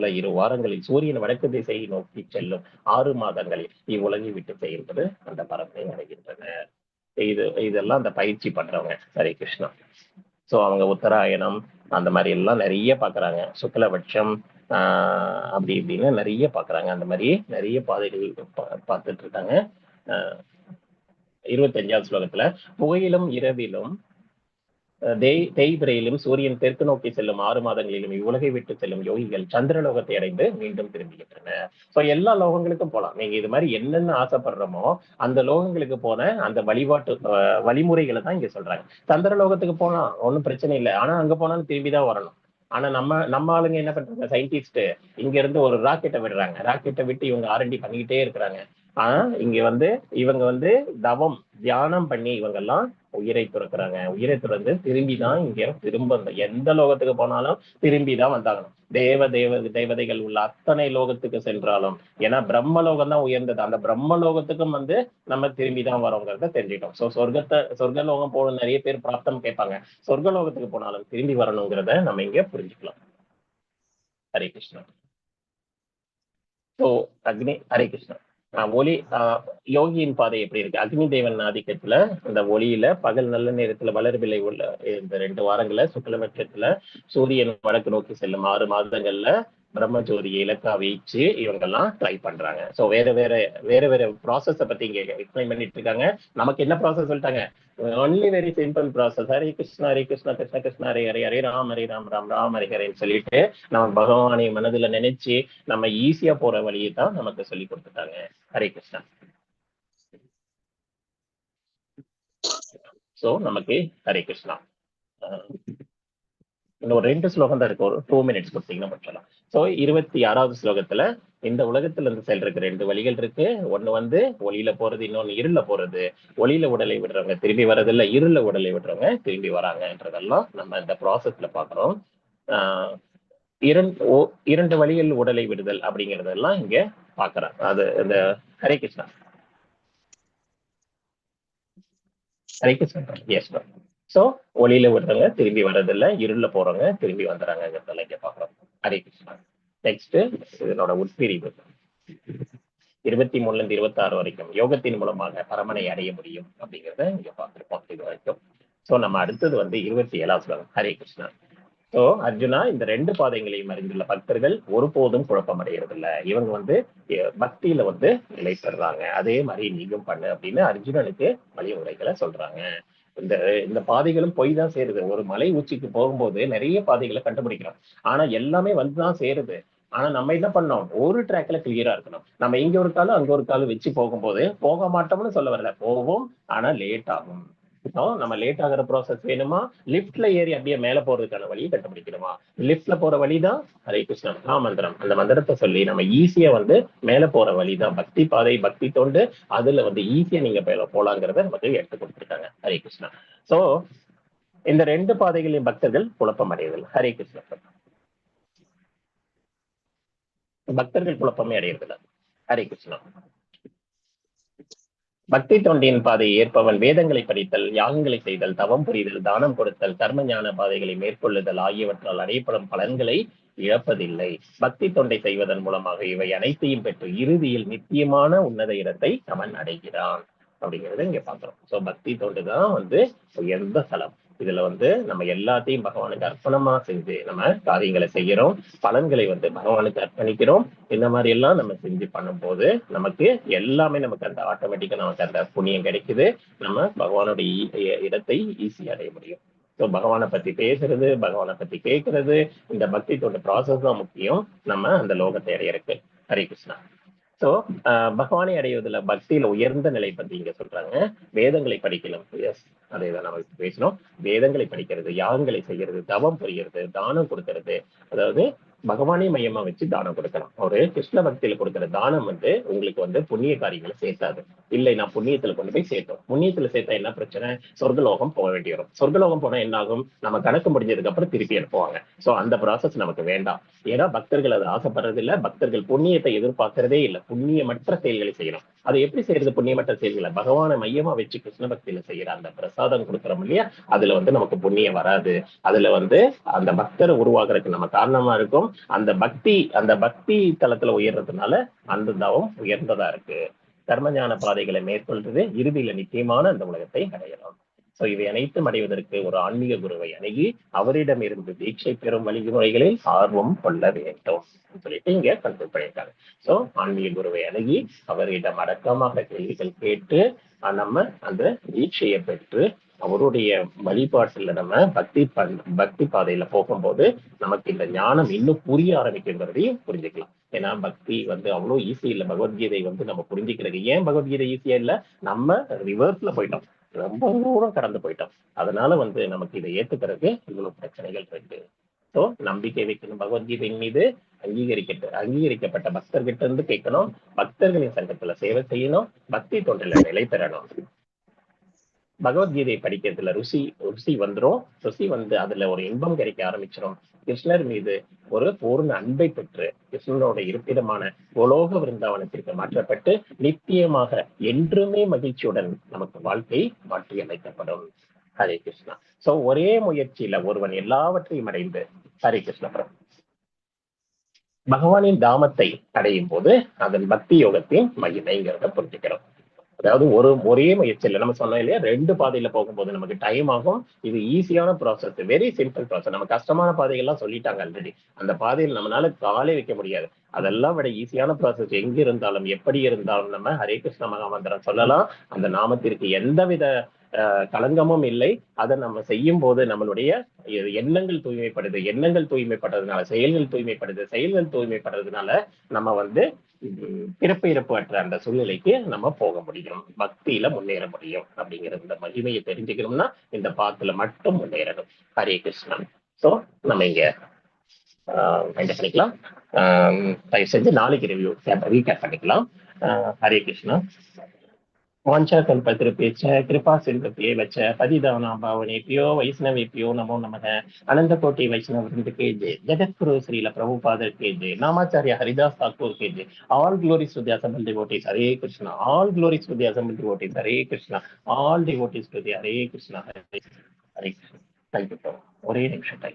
2 வாரங்களில் சூரியன் வடக்கு திசையை நோக்கி செல்லும் 6 மாதங்களில் இவ்வுலகை விட்டு செயல்பது அந்த பரப்பை அடைகின்றனர். இதெல்லாம் அந்த பயிற்சி பண்றவங்க. ஹரே கிருஷ்ணா. சோ அவங்க உத்தராயணம் அந்த மாதிரி எல்லாம் நிறைய பாக்குறாங்க, சுக்லபட்சம் அப்படி இப்படின்னு நிறைய பாக்குறாங்க. அந்த மாதிரி நிறைய பாதைகள் பார்த்துட்டு இருக்காங்க. 25வது ஸ்லோகத்துல புகையிலும் இரவிலும் தேய்பிரையிலும் சூரியன் தெற்கு நோக்கி செல்லும் 6 மாதங்களிலும் இவ்வுலகை விட்டு செல்லும் யோகிகள் சந்திரலோகத்தை அடைந்து மீண்டும் திரும்புகின்றனர். சோ எல்லா லோகங்களுக்கும் போலாம். நீங்க இது மாதிரி என்னென்ன ஆசைப்படுறோமோ அந்த லோகங்களுக்கு போன அந்த வழிபாட்டு வழிமுறைகளை தான் இங்க சொல்றாங்க. சந்திரலோகத்துக்கு போனா ஒன்றும் பிரச்சனை இல்லை, ஆனா அங்க போனாலும் திரும்பிதான் வரணும். ஆனா நம்ம ஆளுங்க என்ன பண்றாங்க? சயின்டிஸ்ட் இங்க இருந்து ஒரு ராக்கெட்டை விடுறாங்க, ராக்கெட்டை விட்டு இவங்க R&D பண்ணிக்கிட்டே இருக்கிறாங்க. ஆனா இங்க வந்து இவங்க வந்து தவம் தியானம் பண்ணி இவங்க எல்லாம் உயிரை துறக்கிறாங்க. உயிரை துறந்து திரும்பிதான் இங்க திரும்ப எந்த லோகத்துக்கு போனாலும் திரும்பிதான் வந்தாகணும். தேவதைகள் உள்ள அத்தனை லோகத்துக்கு சென்றாலும், ஏன்னா பிரம்மலோகம் தான் உயர்ந்தது, அந்த பிரம்மலோகத்துக்கும் வந்து நம்ம திரும்பிதான் வரோங்கிறத தெரிஞ்சுட்டோம். சோ சொர்க்கலோகம் போன நிறைய பேர் பிராப்தம் கேட்பாங்க, சொர்க்கலோகத்துக்கு போனாலும் திரும்பி வரணுங்கிறத நம்ம இங்க புரிஞ்சுக்கலாம். ஹரே கிருஷ்ணா. சோ அக்னி, ஹரே கிருஷ்ணா. ஒளி யோகியின் பாதை எப்படி இருக்கு? அக்னி தேவன் ஆதிக்கத்துல இந்த ஒளியில பகல் நல்ல நேரத்துல வளர்விலை உள்ள இந்த 2 வாரங்கள்ல சுக்லபட்சத்துல சூரியன் வடக்கு நோக்கி செல்லும் 6 மாதங்கள்ல பிரம்மஜோதியை இலக்கா வச்சு இவங்க எல்லாம் ட்ரை பண்றாங்க. சோ வேற ப்ராசஸ பத்தி இங்க எக்ஸ்பிளைன் பண்ணிட்டு இருக்காங்க. நமக்கு என்ன ப்ராசஸ் சொல்லிட்டாங்க? Only very simple process. Hare Krishna Hare Krishna Krishna Krishna Hare Hare Hare Ram Ram Ram Hare ஹரேன்னு சொல்லிட்டு நம்ம பகவானை மனதுல நினைச்சு நம்ம ஈஸியா போற வழியை தான் நமக்கு சொல்லி கொடுத்துட்டாங்க. ஹரே கிருஷ்ணா. சோ நமக்கு ஹரே கிருஷ்ணா இன்னும் 2 ஸ்லோகம் தான் இருக்கு, ஒரு 2 minutes கொடுத்தீங்கன்னா முடிச்சலாம். சோ 26வது ஸ்லோகத்துல இந்த உலகத்துல இருந்து செல்றதுக்கு 2 வழிகள் இருக்கு. ஒண்ணு வந்து ஒளியில போறது, இன்னொன்னு இருள போறது. ஒளியில உடலை விடுறவங்க திரும்பி வர்றதில்ல, இருள உடலை விடுறவங்க திரும்பி வராங்கன்றதெல்லாம் நம்ம இந்த ப்ராசஸ்ல பாக்குறோம். 2 வழிகள் உடலை விடுதல் அப்படிங்கறதெல்லாம் இங்க பாக்குறேன். அது இந்த Hare Krishna. Hare Krishna. Yes ma'am. So ஒளியில விடுறவங்க திரும்பி வர்றதில்ல, இருள போறவங்க திரும்பி வந்துடுறாங்கிறதெல்லாம் இங்க பாக்குறோம். ஹரே கிருஷ்ணா. நெக்ஸ்ட் இதனோட உட்பிரிவு. 23ல இருந்து 26 வரைக்கும் யோகத்தின் மூலமாக பரமனை அடைய முடியும் அப்படிங்கிறத இங்க பார்த்திருப்போம் இது வரைக்கும். சோ நம்ம அடுத்தது வந்து 27ஆம் ஸ்லோகம். ஹரே கிருஷ்ணா. சோ அர்ஜுனா, இந்த 2 பாதைகளையும் அறிந்துள்ள பக்தர்கள் ஒருபோதும் குழப்பம் அடைகிறது இல்ல. இவங்க வந்து பக்தியில வந்து நிலை பெறுறாங்க. அதே மாதிரி நீயும் பண்ணு அப்படின்னு அர்ஜுனனுக்கு வழிமுறைகளை சொல்றாங்க. இந்த இந்த பாதைகளும் போய் தான் சேருது. ஒரு மலை உச்சிக்கு போகும்போது நிறைய பாதைகளை கண்டுபிடிக்கிறோம். ஆனா எல்லாமே வந்துதான் சேருது. ஆனா நம்ம என்ன பண்ணோம், ஒரு ட்ராக்ல கிளியரா இருக்கணும். நம்ம இங்க ஒரு காலம் அங்க ஒரு காலம் வச்சு போகும்போது போக மாட்டோம்னு சொல்ல வரல, போவோம், ஆனா லேட் ஆகும். நம்ம லேட் ஆகிற ப்ராசஸ் வேணுமா, லிப்ட்ல ஏறி அப்படியே மேல போறதுக்கான வழியை கண்டுபிடிக்கணுமா? லிப்ட்ல போற வழிதான் ஹரே கிருஷ்ணா மகாமந்திரம். அந்த மந்திரத்தை சொல்லி நம்ம ஈஸியா வந்து மேல போற வழிதான் பக்தி பாதை, பக்தி தொண்டு. அதுல வந்து ஈஸியா நீங்க போலாங்கிறத நமக்கு எடுத்து கொடுத்துருக்காங்க. ஹரே கிருஷ்ணா. சோ இந்த 2 பாதைகளையும் பக்தர்கள் குழப்பம் அடைவதில்லை. ஹரே கிருஷ்ணா. பக்தர்கள் குழப்பமே அடையறதில்லை. ஹரே கிருஷ்ணா. பக்தி தொண்டின் பாதையை ஏற்பவன் வேதங்களை படித்தல், யாகங்களை செய்தல், தவம் புரிதல், தானம் கொடுத்தல், கர்ம ஞான பாதைகளை மேற்கொள்ளுதல் ஆகியவற்றால் அடையப்படும் பலன்களை இழப்பதில்லை. பக்தி தொண்டை செய்வதன் மூலமாக இவை அனைத்தையும் பெற்று இறுதியில் நித்தியமான உன்னத இடத்தை அவன் அடைகிறான் அப்படிங்கிறத இங்க பாக்குறோம். சோ பக்தி தொண்டு தான் வந்து உயர்ந்த ஸ்தலம். இதுல வந்து நம்ம எல்லாத்தையும் பகவானுக்கு அர்ப்பணமா செஞ்சு நம்ம காரியங்களை செய்யறோம், பலன்களை வந்து பகவானுக்கு அர்ப்பணிக்கிறோம். இந்த மாதிரி எல்லாம் நம்ம செஞ்சு பண்ணும்போது நமக்கு எல்லாமே நமக்கு அந்த ஆட்டோமேட்டிக்கா நமக்கு அந்த புண்ணியம் கிடைக்குது. நம்ம பகவானுடைய இடத்தை ஈஸியா அடைய முடியும். ஸோ பகவானை பத்தி பேசுறது, பகவானை பத்தி கேட்கறது, இந்த பக்தி தொண்டு ப்ராசஸ் தான் முக்கியம் நம்ம அந்த லோகத்தை அடையறதுக்கு. ஹரே கிருஷ்ணா. சோ பகவானை அடைவதில் பக்தியில உயர்ந்த நிலை பத்தி இங்க சொல்றாங்க. வேதங்களை படிக்கலாம். எஸ், அதைதான் நம்ம பேசணும். வேதங்களை படிக்கிறது, யாகங்களை செய்யறது, தவம் புரிகிறது, தானம் கொடுக்கறது. அதாவது பகவானே மையமா வச்சு தானம் கொடுக்கலாம். ஒரு கிருஷ்ண பக்தியில கொடுக்கிற தானம் வந்து உங்களுக்கு வந்து புண்ணிய காரியங்களை சேர்த்தாது. இல்லை, நான் புண்ணியத்துல கொண்டு போய் சேர்த்தோம். புண்ணியத்துல சேர்த்தா என்ன பிரச்சனை, சொர்க்கலோகம் போக வேண்டி வரும். சொர்க்கலோகம் போனா என்ன ஆகும், நம்ம கணக்கு முடிஞ்சதுக்கு அப்புறம் திருப்பி அனுப்புவாங்க. சோ அந்த ப்ராசஸ் நமக்கு வேண்டாம். ஏன்னா பக்தர்கள் அதை ஆசைப்படுறது இல்ல. பக்தர்கள் புண்ணியத்தை எதிர்பார்க்கறதே இல்லை. புண்ணியமற்ற செயல்களை செய்யணும். அதை எப்படி செய்யறது? புண்ணியமற்ற செயல்களை பகவானை மையமா வச்சு கிருஷ்ண பக்தியில செய்யற அந்த பிரசாதம் கொடுக்குறோம் இல்லையா, அதுல வந்து நமக்கு புண்ணியம் வராது. அதுல வந்து அந்த பக்தரை உருவாக்குறதுக்கு நம்ம காரணமா இருக்கும். அந்த பக்தி தளத்துல உயர்றதுனால அந்த தவம் உயர்ந்ததா இருக்கு. கர்மஞான பாதைகளை மேற்கொள்றது இறுதியில நிச்சயமான அந்த உலகத்தை அடையலாம். சோ இவை அனைத்தும் அடைவதற்கு ஒரு ஆன்மீக குருவை அணுகி அவரிடம் இருந்து தீட்சை பெறும் வழிமுறைகளில் ஆர்வம் கொள்ள வேண்டும் சொல்லிட்டு இங்க கன்க்ளூட் பண்ணியிருக்காங்க. சோ ஆன்மீக குருவை அணுகி அவரிடம் அடக்கமாக கேள்விகள் கேட்டு நம்ம அந்த தீட்சையை பெற்று அவருடைய வழிபாட்டுல நம்ம பக்தி பாதையில போகும்போது நமக்கு இந்த ஞானம் இன்னும் புரிய ஆரம்பிக்குங்கிறதையும் புரிஞ்சுக்கலாம். ஏன்னா பக்தி வந்து அவ்வளவு ஈஸி இல்லை. பகவத்கீதை வந்து நம்ம புரிஞ்சுக்கிறது. ஏன் பகவத்கீதை ஈஸியா இல்ல, நம்ம ரிவர்ஸ்ல போயிட்டோம், ரொம்ப தூரம் கடந்து போயிட்டோம். அதனால வந்து நமக்கு இதை ஏத்துக்கிறதுக்கு இவ்வளவு பிரச்சனைகள் இருக்கு. சோ நம்பிக்கை வைக்கணும் பகவத்கீதையின் மீது. அங்கீகரிக்கப்பட்ட பக்தர்கிட்ட இருந்து கேட்கணும். பக்தர்களின் சங்கத்துல சேவை செய்யணும். பக்தி தொண்டில நிலை பெறணும். பகவத்கீதை படிக்கிறதுல ருசி வந்துடும். ருசி வந்து அதுல ஒரு இன்பம் கிடைக்க ஆரம்பிச்சிடும். கிருஷ்ணர் மீது ஒரு பூர்ண அன்பை பெற்று கிருஷ்ணனோட இருப்பிடமான கோலோக விருந்தாவனத்திற்கு மாற்றப்பட்டு நித்தியமாக என்றுமே மகிழ்ச்சியுடன் நமக்கு வாழ்க்கை மாற்றி அமைக்கப்படும். ஹரே கிருஷ்ணா. சோ ஒரே முயற்சியில ஒருவன் எல்லாவற்றையும் அடைந்து ஹரே கிருஷ்ண பகவானின் தாமத்தை அடையும் போது அதன் பக்தி யோகத்தின் மகிமைங்கிறத புரிஞ்சுக்கிறோம். அதாவது ஒரே முயற்சியில் நம்ம சொன்னோம் இல்லையா, 2 பாதையில போகும்போது நமக்கு டைம் ஆகும். இது ஈஸியான ப்ராசஸ், வெரி சிம்பிள் ப்ராசஸ். நம்ம கஷ்டமான பாதைகள்லாம் சொல்லிட்டாங்க ஆல்ரெடி. அந்த பாதையில் நம்மளால காலே வைக்க முடியாது. அதெல்லாம் விட ஈஸியான ப்ராசஸ். எங்க இருந்தாலும் எப்படி இருந்தாலும் நம்ம ஹரே கிருஷ்ண மகாமந்திரம் சொல்லலாம். அந்த நாமத்திற்கு எந்தவித களங்கமும் இல்லை. அதை நம்ம செய்யும் போது நம்மளுடைய எண்ணங்கள் தூய்மைப்படுது. எண்ணங்கள் தூய்மைப்படுறதுனால செயல்கள் தூய்மைப்படுது. செயல்கள் தூய்மைப்படுறதுனால நம்ம வந்து பிறப்பு இறப்பு அற்ற அந்த சூழ்நிலைக்கு நம்ம போக முடியும், பக்தியில முன்னேற முடியும். அப்படிங்கிற இந்த மகிமையை தெரிஞ்சுக்கணும்னா இந்த பாத்துல மட்டும் முன்னேறணும். ஹரே கிருஷ்ணன். சோ நம்ம இங்க பண்ணிக்கலாம். தயவு செஞ்சு நாளைக்கு ரீகேப் பண்ணிக்கலாம். ஹரே கிருஷ்ணா. वाञ्छा कल्पतरुभ्यश्च कृपा सिन्धुभ्येव च पतितानां पावनेभ्यो वैष्णवेभ्यो नमो नमः। अनंत कोटि वैष्णव वृंद के जय। जगतगुरु श्रील प्रभुपाद के जय। नामाचार्य हरिदास ठाकुर के जय। All glories to the assembled devotees Hare Krishna. All glories to the assembled devotees Hare Krishna. All devotees to the Hare Krishna Hare Krishna. Thank you. ஒரே நிமிஷம் டைம்